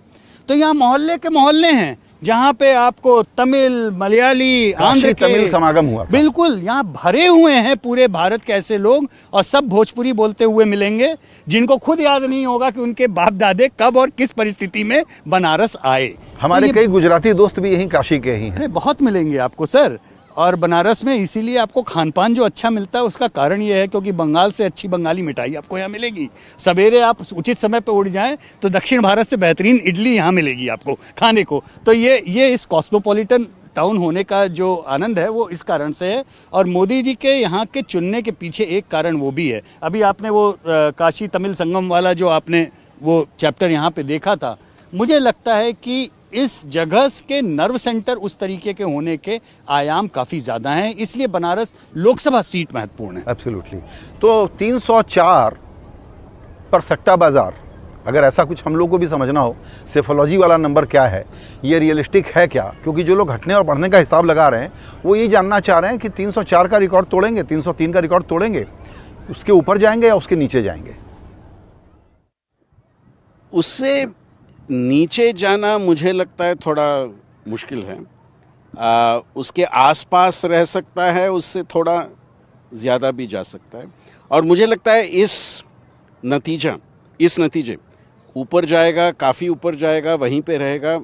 तो यहाँ मोहल्ले के मोहल्ले हैं जहाँ पे आपको तमिल, मलयाली, आंध्र के तमिल समागम हुआ था। बिल्कुल, यहाँ भरे हुए हैं पूरे भारत के ऐसे लोग, और सब भोजपुरी बोलते हुए मिलेंगे जिनको खुद याद नहीं होगा कि उनके बाप दादे कब और किस परिस्थिति में बनारस आए। हमारे तो कई गुजराती दोस्त भी यहीं काशी के ही हैं। अरे बहुत मिलेंगे आपको सर। और बनारस में इसीलिए आपको खान पान जो अच्छा मिलता है उसका कारण ये है क्योंकि बंगाल से अच्छी बंगाली मिठाई आपको यहाँ मिलेगी। सवेरे आप उचित समय पे उठ जाएं तो दक्षिण भारत से बेहतरीन इडली यहाँ मिलेगी आपको खाने को। तो ये इस कॉस्मोपॉलिटन टाउन होने का जो आनंद है वो इस कारण से है। और मोदी जी के यहाँ के चुनने के पीछे एक कारण वो भी है। अभी आपने वो काशी तमिल संगम वाला जो आपने वो चैप्टर यहाँ पे देखा था, मुझे लगता है कि इस जगह के नर्व सेंटर उस तरीके के होने के आयाम काफ़ी ज़्यादा हैं, इसलिए बनारस लोकसभा सीट महत्वपूर्ण है। एब्सोल्युटली। तो 304 पर सट्टा बाजार, अगर ऐसा कुछ हम लोग को भी समझना हो, सेफोलॉजी वाला नंबर क्या है, ये रियलिस्टिक है क्या? क्योंकि जो लोग घटने और बढ़ने का हिसाब लगा रहे हैं वो ये जानना चाह रहे हैं कि 304 का रिकॉर्ड तोड़ेंगे, 303 का रिकॉर्ड तोड़ेंगे, उसके ऊपर जाएंगे या उसके नीचे जाएंगे? उससे नीचे जाना मुझे लगता है थोड़ा मुश्किल है। उसके आसपास रह सकता है, उससे थोड़ा ज़्यादा भी जा सकता है। और मुझे लगता है इस नतीजे ऊपर जाएगा, काफ़ी ऊपर जाएगा, वहीं पे रहेगा।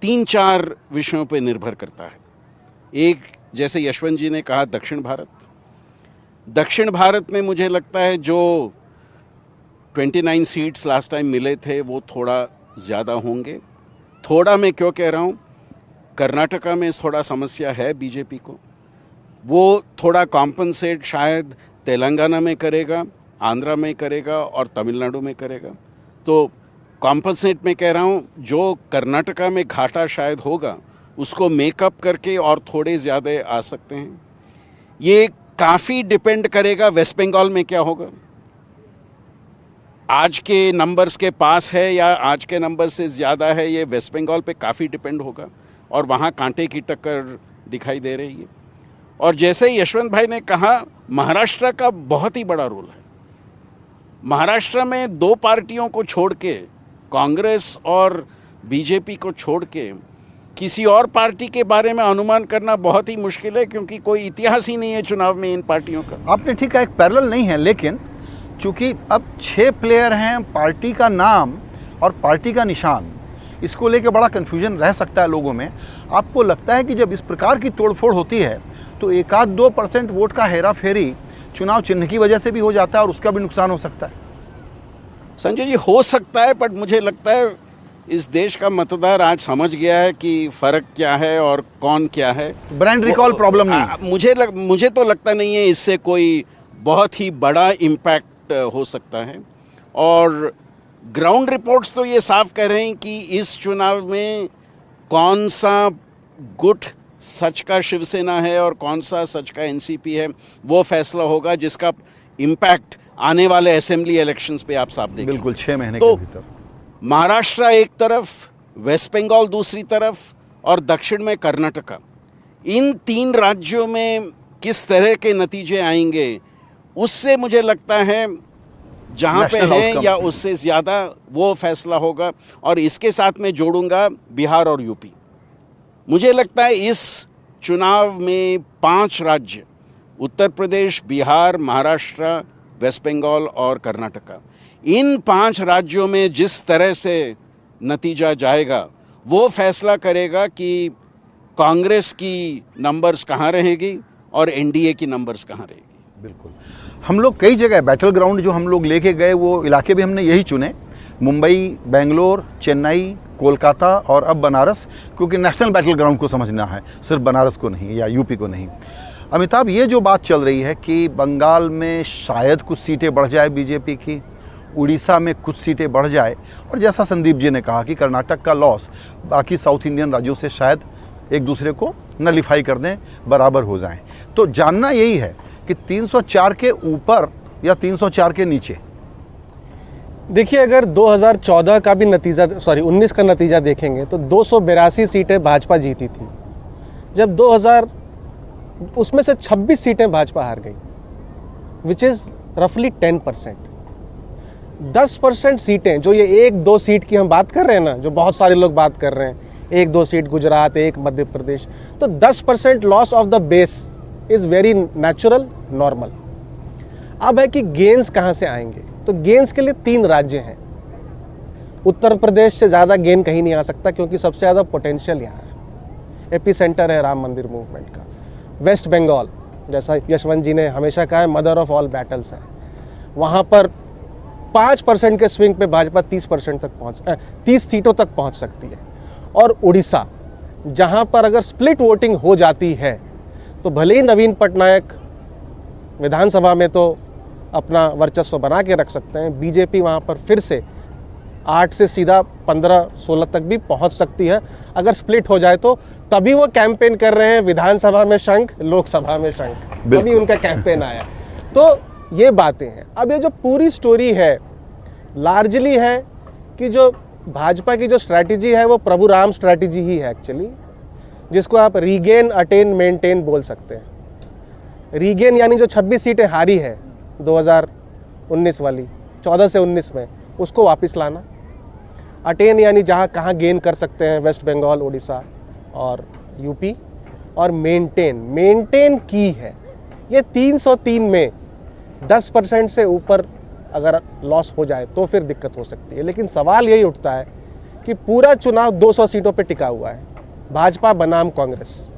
3-4 विषयों पे निर्भर करता है। एक, जैसे यशवंत जी ने कहा, दक्षिण भारत में मुझे लगता है जो 29 सीट्स लास्ट टाइम मिले थे वो थोड़ा ज़्यादा होंगे। थोड़ा मैं क्यों कह रहा हूँ, कर्नाटका में थोड़ा समस्या है बीजेपी को, वो थोड़ा कॉम्पनसेट शायद तेलंगाना में करेगा, आंध्रा में करेगा और तमिलनाडु में करेगा। तो कॉम्पनसेट में कह रहा हूँ, जो कर्नाटका में घाटा शायद होगा उसको मेकअप करके और थोड़े ज़्यादा आ सकते हैं। ये काफ़ी डिपेंड करेगा वेस्ट बंगाल में क्या होगा। आज के नंबर्स के पास है या आज के नंबर से ज़्यादा है, ये वेस्ट बंगाल पे काफ़ी डिपेंड होगा और वहाँ कांटे की टक्कर दिखाई दे रही है। और जैसे यशवंत भाई ने कहा, महाराष्ट्र का बहुत ही बड़ा रोल है। महाराष्ट्र में 2 पार्टियों को छोड़ के, कांग्रेस और बीजेपी को छोड़ के, किसी और पार्टी के बारे में अनुमान करना बहुत ही मुश्किल है, क्योंकि कोई इतिहास ही नहीं है चुनाव में इन पार्टियों का। आपने ठीक है, एक पैरेलल नहीं है, लेकिन चूंकि अब 6 प्लेयर हैं, पार्टी का नाम और पार्टी का निशान, इसको लेके बड़ा कन्फ्यूजन रह सकता है लोगों में। आपको लगता है कि जब इस प्रकार की तोड़फोड़ होती है तो 1-2% वोट का हेरा फेरी चुनाव चिन्ह की वजह से भी हो जाता है और उसका भी नुकसान हो सकता है। संजय जी, हो सकता है, बट मुझे लगता है इस देश का मतदार आज समझ गया है कि फ़र्क क्या है और कौन क्या है। ब्रांड रिकॉल प्रॉब्लम नहीं। मुझे तो लगता नहीं है इससे कोई बहुत ही बड़ा इम्पैक्ट हो सकता है। और ग्राउंड रिपोर्ट्स तो ये साफ कह रहे हैं कि इस चुनाव में कौन सा गुट सच का शिवसेना है और कौन सा सच का एनसीपी है, वो फैसला होगा, जिसका इम्पैक्ट आने वाले असेंबली इलेक्शंस पे आप साफ देखेंगे। बिल्कुल 6 महीने तो के भीतर महाराष्ट्र एक तरफ, वेस्ट बंगाल दूसरी तरफ और दक्षिण में कर्नाटका, इन 3 राज्यों में किस तरह के नतीजे आएंगे उससे मुझे लगता है जहाँ पे हैं या उससे ज़्यादा वो फैसला होगा। और इसके साथ मैं जोड़ूंगा बिहार और यूपी। मुझे लगता है इस चुनाव में 5 राज्य, उत्तर प्रदेश, बिहार, महाराष्ट्र, वेस्ट बंगाल और कर्नाटका, इन 5 राज्यों में जिस तरह से नतीजा जाएगा वो फैसला करेगा कि कांग्रेस की नंबर्स कहाँ रहेगी और एनडीए की नंबर्स कहाँ रहेगी। बिल्कुल, हम लोग कई जगह बैटल ग्राउंड जो हम लोग लेके गए वो इलाके भी हमने यही चुने, मुंबई, बेंगलोर, चेन्नई, कोलकाता और अब बनारस, क्योंकि नेशनल बैटल ग्राउंड को समझना है, सिर्फ बनारस को नहीं या यूपी को नहीं। अमिताभ, ये जो बात चल रही है कि बंगाल में शायद कुछ सीटें बढ़ जाए बीजेपी की, उड़ीसा में कुछ सीटें बढ़ जाए, और जैसा संदीप जी ने कहा कि कर्नाटक का लॉस बाकी साउथ इंडियन राज्यों से शायद एक दूसरे को नलीफाई कर दें, बराबर हो जाएं। तो जानना यही है कि 304 के ऊपर या 304 के नीचे। देखिए, अगर 2014 का भी नतीजा 19 का नतीजा देखेंगे तो 282 सीटें भाजपा जीती थी, जब 2000 उसमें से 26 सीटें भाजपा हार गई, विच इज़ रफली 10%। 10% सीटें, जो ये 1-2 सीट की हम बात कर रहे हैं ना, जो बहुत सारे लोग बात कर रहे हैं, 1-2 सीट गुजरात, 1 मध्य प्रदेश, तो 10% loss of the base is very natural, normal. अब है कि गेन्स कहाँ से आएंगे, तो गेन्स के लिए 3 राज्य हैं। उत्तर प्रदेश से ज़्यादा गेन कहीं नहीं आ सकता क्योंकि सबसे ज़्यादा पोटेंशियल यहाँ है, एपी सेंटर है राम मंदिर मूवमेंट का। वेस्ट बंगाल, जैसा यशवंत जी ने हमेशा कहा है, मदर ऑफ ऑल बैटल्स है, वहाँ पर 5% के स्विंग पे भाजपा 30% तक 30 सीटों तक पहुँच सकती है। और उड़ीसा, जहाँ पर अगर स्प्लिट वोटिंग हो जाती है तो भले ही नवीन पटनायक विधानसभा में तो अपना वर्चस्व बना के रख सकते हैं, बीजेपी वहाँ पर फिर से 8 से सीधा 15-16 तक भी पहुँच सकती है अगर स्प्लिट हो जाए तो। तभी वो कैंपेन कर रहे हैं, विधानसभा में शंख, लोकसभा में शंख, तभी उनका कैंपेन आया। तो ये बातें हैं। अब ये जो पूरी स्टोरी है लार्जली है कि जो भाजपा की जो स्ट्रैटेजी है वो प्रभु राम स्ट्रैटेजी ही है एक्चुअली, जिसको आप रीगेन, अटेन, मेंटेन बोल सकते हैं। रीगेन यानी जो 26 सीटें हारी है 2019 वाली, 14 से 19 में, उसको वापस लाना। अटेन यानी जहाँ कहाँ गेन कर सकते हैं, वेस्ट बंगाल, उड़ीसा और यूपी। और मेंटेन की है ये 303 में 10% से ऊपर अगर लॉस हो जाए तो फिर दिक्कत हो सकती है। लेकिन सवाल यही उठता है कि पूरा चुनाव 200 सीटों पे टिका हुआ है, भाजपा बनाम कांग्रेस,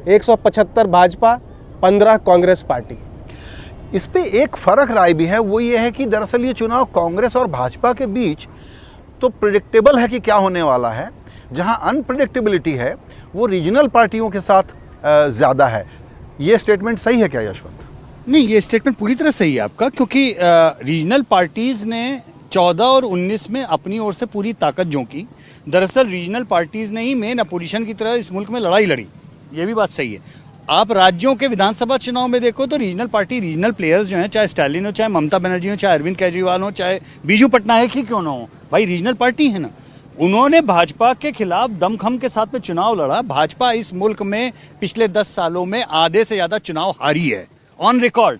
175 भाजपा, 15 कांग्रेस पार्टी। इस पे एक फर्क राय भी है, वो ये है कि दरअसल ये चुनाव कांग्रेस और भाजपा के बीच तो प्रिडिक्टेबल है कि क्या होने वाला है, जहां अनप्रिडिक्टेबिलिटी है वो रीजनल पार्टियों के साथ ज़्यादा है। ये स्टेटमेंट सही है क्या यशवंत? नहीं, ये स्टेटमेंट पूरी तरह सही है आपका, क्योंकि रीजनल पार्टीज ने 14 और 19 में अपनी ओर से पूरी ताकत झोंकी। दरअसल रीजनल पार्टीज ने ही मेन अपोजिशन की तरह इस मुल्क में लड़ाई लड़ी, ये भी बात सही है। आप राज्यों के विधानसभा चुनाव में देखो तो रीजनल पार्टी, रीजनल प्लेयर्स जो हैं, चाहे स्टालिन हो, चाहे ममता बनर्जी हो, चाहे अरविंद केजरीवाल हो, चाहे बीजू पटनायक ही क्यों ना हो, भाई रीजनल पार्टी है ना, उन्होंने भाजपा के खिलाफ दमखम के साथ में चुनाव लड़ा। भाजपा इस मुल्क में पिछले 10 सालों में आधे से ज्यादा चुनाव हारी है, ऑन रिकॉर्ड।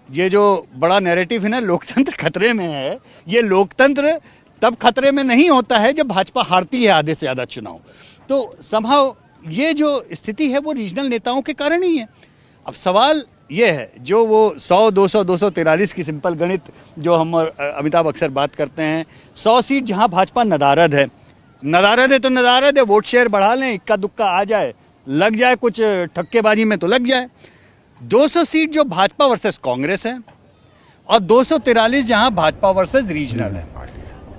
ये जो बड़ा नैरेटिव है ना, लोकतंत्र खतरे में है, ये लोकतंत्र तब खतरे में नहीं होता है जब भाजपा हारती है आधे से ज्यादा चुनाव। तो समहाउ ये जो स्थिति है वो रीजनल नेताओं के कारण ही है। अब सवाल ये है, जो वो 100, 200, 243 की सिंपल गणित जो हम अमिताभ अक्सर बात करते हैं, 100 सीट जहां भाजपा नदारद है तो नदारद है, वोट शेयर बढ़ा लें, इक्का दुक्का आ जाए, लग जाए कुछ ठक्केबाजी में तो लग जाए। 200 सीट जो भाजपा वर्सेस कांग्रेस है और 243 जहां भाजपा वर्सेस रीजनल है।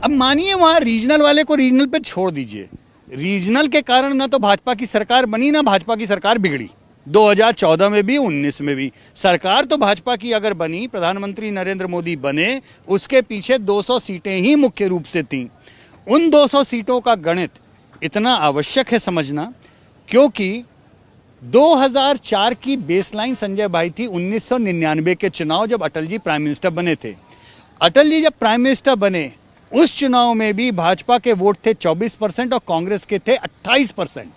अब मानिए वहां रीजनल वाले को रीजनल पे छोड़ दीजिए, रीजनल के कारण ना तो भाजपा की सरकार बनी ना भाजपा की सरकार बिगड़ी। 2014 में भी 19 में भी सरकार तो भाजपा की अगर बनी, प्रधानमंत्री नरेंद्र मोदी बने, उसके पीछे 200 सीटें ही मुख्य रूप से थीं। उन 200 सीटों का गणित इतना आवश्यक है समझना, क्योंकि 2004 की बेसलाइन संजय भाई थी 1999 के चुनाव, जब अटल जी प्राइम मिनिस्टर बने थे। अटल जी जब प्राइम मिनिस्टर बने उस चुनाव में भी भाजपा के वोट थे 24% और कांग्रेस के थे 28%।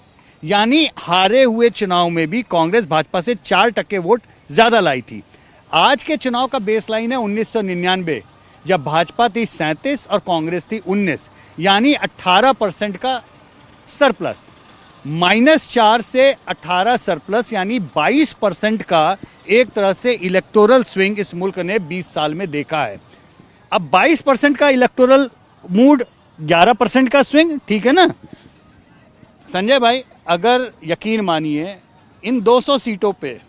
यानी हारे हुए चुनाव में भी कांग्रेस भाजपा से 4% वोट ज्यादा लाई थी। आज के चुनाव का बेसलाइन है 1999, जब भाजपा थी 37 और कांग्रेस थी 19, यानी 18% का सरप्लस। -4 से 18 सरप्लस यानी 22% का एक तरह से इलेक्टोरल स्विंग इस मुल्क ने 20 साल में देखा है। अब 22% का इलेक्टोरल मूड, 11% का स्विंग, ठीक है ना संजय भाई? अगर यकीन मानिए इन 200 सीटों पे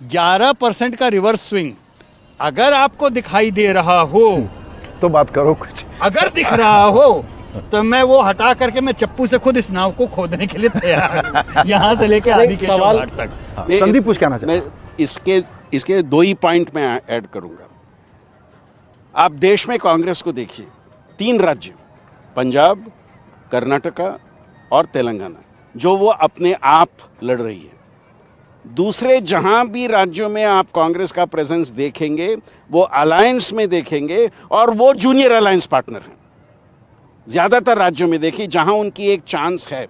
11% का रिवर्स स्विंग अगर आपको दिखाई दे रहा हो तो बात करो कुछ। अगर दिख रहा हो तो मैं वो हटा करके मैं चप्पू से खुद इस नाव को खोदने के लिए तैयार हूं, यहाँ से लेके आदि के सवाल तक। संदीप कुछ कहना चाहते हैं? मैं इसके 2 ही पॉइंट में ऐड करूंगा। आप देश में कांग्रेस को देखिए, 3 राज्य, पंजाब, कर्नाटका और तेलंगाना, जो वो अपने आप लड़ रही है। दूसरे जहां भी राज्यों में आप कांग्रेस का प्रेजेंस देखेंगे वो अलायंस में देखेंगे और वो जूनियर अलायंस पार्टनर हैं। ज़्यादातर राज्यों में देखिए जहां उनकी एक चांस है,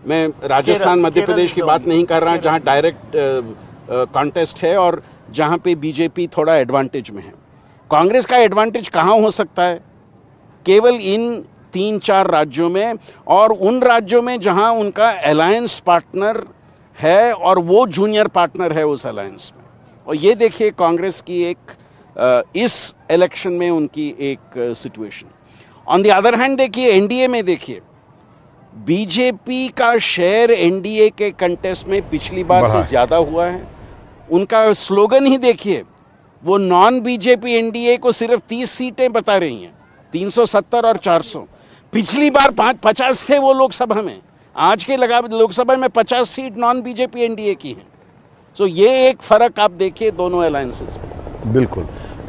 मैं राजस्थान मध्य प्रदेश की बात नहीं कर रहा, जहां डायरेक्ट कॉन्टेस्ट है और जहां पे बीजेपी थोड़ा एडवांटेज में है। कांग्रेस का एडवांटेज कहां हो सकता है? केवल इन 3-4 राज्यों में, और उन राज्यों में जहां उनका अलायंस पार्टनर है और वो जूनियर पार्टनर है उस अलायंस में। और ये देखिए कांग्रेस की एक इस इलेक्शन में उनकी एक situation. On the other hand देखिए एनडीए में, देखिए बीजेपी का शेयर एनडीए के कंटेस्ट में पिछली बार से ज़्यादा हुआ है। उनका स्लोगन ही देखिए, वो नॉन बीजेपी एनडीए को सिर्फ 30 सीटें बता रही हैं, 370 और 400। पिछली बार 50 थे वो लोकसभा में, आज के लोकसभा में 50 सीट नॉन बीजेपी एनडीए की हैं। सो ये एक फ़र्क आप देखिए दोनों अलायंसेस में। बिल्कुल।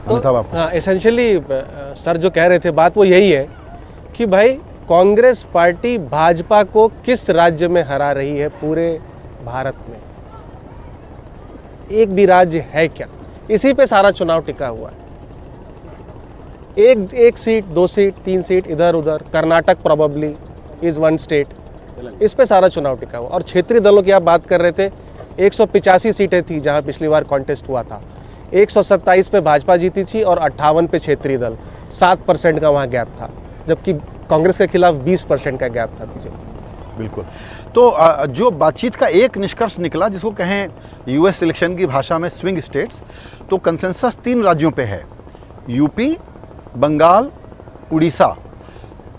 तो हाँ, एसेंशियली सर जो कह रहे थे बात वो यही है कि भाई कांग्रेस पार्टी भाजपा को किस राज्य में हरा रही है पूरे भारत में? एक भी राज्य है क्या? इसी पे सारा चुनाव टिका हुआ है। एक सीट, 2 सीट, 3 सीट इधर उधर, कर्नाटक प्रोबेबली इज 1 स्टेट, इस पे सारा चुनाव टिका हुआ। और क्षेत्रीय दलों की आप बात कर रहे थे, 185 सीटें थी जहां पिछली बार कॉन्टेस्ट हुआ था, 127 पे भाजपा जीती थी और 58 पे क्षेत्रीय दल, 7% का वहाँ गैप था, जबकि कांग्रेस के खिलाफ 20% का गैप था बीजेपी। बिल्कुल। तो जो बातचीत का एक निष्कर्ष निकला, जिसको कहें यूएस इलेक्शन की भाषा में स्विंग स्टेट्स, तो कंसेंसस 3 राज्यों पे है, यूपी, बंगाल, उड़ीसा।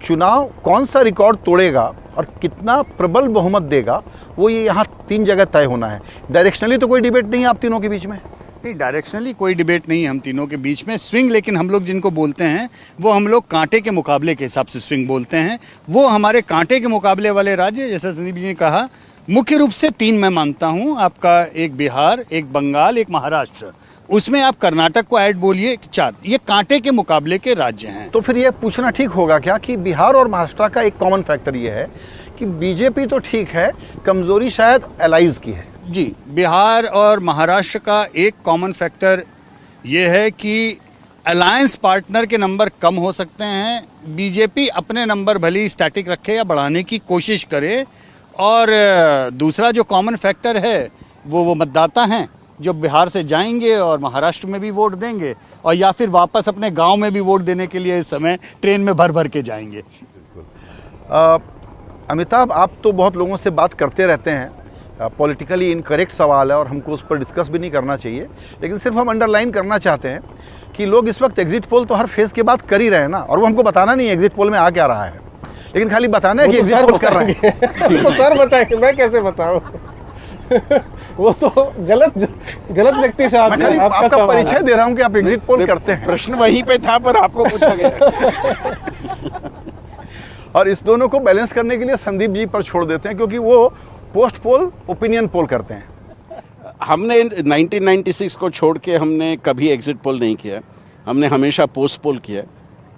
चुनाव कौन सा रिकॉर्ड तोड़ेगा और कितना प्रबल बहुमत देगा, वो ये यहाँ 3 जगह तय होना है। डायरेक्शनली तो कोई डिबेट नहीं है आप तीनों के बीच में? नहीं, डायरेक्शनली कोई डिबेट नहीं है हम तीनों के बीच में। स्विंग लेकिन हम लोग जिनको बोलते हैं वो हम लोग कांटे के मुकाबले के हिसाब से स्विंग बोलते हैं। वो हमारे कांटे के मुकाबले वाले राज्य, जैसे संदीप जी ने कहा, मुख्य रूप से 3 मैं मानता हूँ। आपका एक बिहार, एक बंगाल, एक महाराष्ट्र, उसमें आप कर्नाटक को ऐड बोलिए, 4, ये कांटे के मुकाबले के राज्य हैं। तो फिर ये पूछना ठीक होगा क्या कि बिहार और महाराष्ट्र का एक कॉमन फैक्टर ये है कि बीजेपी तो ठीक है, कमजोरी शायद एलाइज की है? जी, बिहार और महाराष्ट्र का एक कॉमन फैक्टर ये है कि अलायंस पार्टनर के नंबर कम हो सकते हैं। बीजेपी अपने नंबर भले ही स्टैटिक रखे या बढ़ाने की कोशिश करे। और दूसरा जो कॉमन फैक्टर है वो मतदाता हैं जो बिहार से जाएंगे और महाराष्ट्र में भी वोट देंगे, और या फिर वापस अपने गांव में भी वोट देने के लिए इस समय ट्रेन में भर भर के जाएंगे। अमिताभ, आप तो बहुत लोगों से बात करते रहते हैं, पॉलिटिकली इनकरेक्ट सवाल है और हमको उस पर डिस्कस भी नहीं करना चाहिए, लेकिन सिर्फ हम अंडरलाइन करना चाहते हैं कि लोग इस वक्त एग्जिट पोल तो हर फेज़ के बाद कर ही रहे हैं ना, और वो हमको बताना नहीं है एग्जिट पोल में आ क्या रहा है, लेकिन खाली बताना है कि एग्जिट पोल कर रहे हैं। तो सर बताएंगे, मैं कैसे बताऊं? वो तो गलत व्यक्ति से मैं खाली आपका आपका सवाल परिचय है। दे रहा हूं कि आप एग्जिट पोल करते हैं। प्रश्न वहीं पे था पर आपको पूछा गया। और इस दोनों को बैलेंस करने के लिए संदीप जी पर छोड़ देते हैं, क्योंकि वो पोस्ट पोल ओपिनियन पोल करते हैं। हमने 1996 को छोड़ के हमने कभी एग्जिट पोल नहीं किया, हमने हमेशा पोस्ट पोल किया।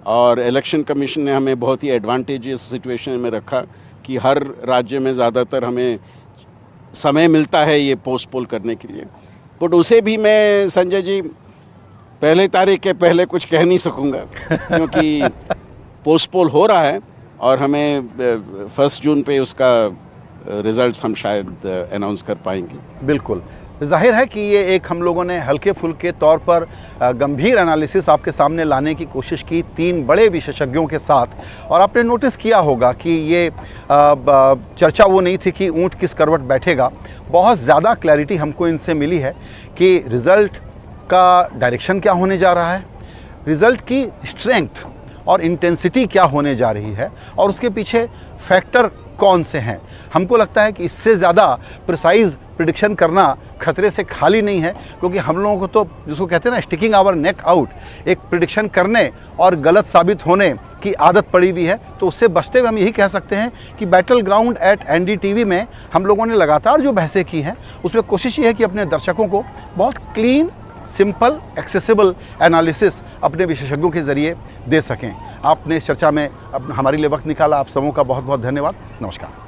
और इलेक्शन कमीशन ने हमें बहुत ही एडवांटेजियस सिचुएशन में रखा कि हर राज्य में ज़्यादातर हमें समय मिलता है ये पोस्ट पोल करने के लिए। बट उसे भी मैं संजय जी पहले तारीख के पहले कुछ कह नहीं सकूँगा, क्योंकि पोस्ट पोल हो रहा है और हमें 1 जून पे उसका रिजल्ट्स हम शायद अनाउंस कर पाएंगे। बिल्कुल, जाहिर है कि ये एक हम लोगों ने हल्के फुल्के तौर पर गंभीर एनालिसिस आपके सामने लाने की कोशिश की 3 बड़े विशेषज्ञों के साथ। और आपने नोटिस किया होगा कि ये चर्चा वो नहीं थी कि ऊंट किस करवट बैठेगा। बहुत ज़्यादा क्लैरिटी हमको इनसे मिली है कि रिज़ल्ट का डायरेक्शन क्या होने जा रहा है, रिज़ल्ट की स्ट्रेंथ और इंटेंसिटी क्या होने जा रही है, और उसके पीछे फैक्टर कौन से हैं। हमको लगता है कि इससे ज़्यादा प्रिसाइज प्रिडिक्शन करना खतरे से खाली नहीं है, क्योंकि हम लोगों को तो जिसको कहते हैं ना स्टिकिंग आवर नेक आउट, एक प्रिडिक्शन करने और गलत साबित होने की आदत पड़ी हुई है। तो उससे बचते हुए हम यही कह सकते हैं कि बैटल ग्राउंड एट एनडीटीवी में हम लोगों ने लगातार जो बहसें की हैं उसमें कोशिश ये है कि अपने दर्शकों को बहुत क्लीन, सिंपल, एक्सेसिबल एनालिसिस अपने विशेषज्ञों के ज़रिए दे सकें। आपने इस चर्चा में हमारे लिए वक्त निकाला, आप सबों का बहुत बहुत धन्यवाद। नमस्कार।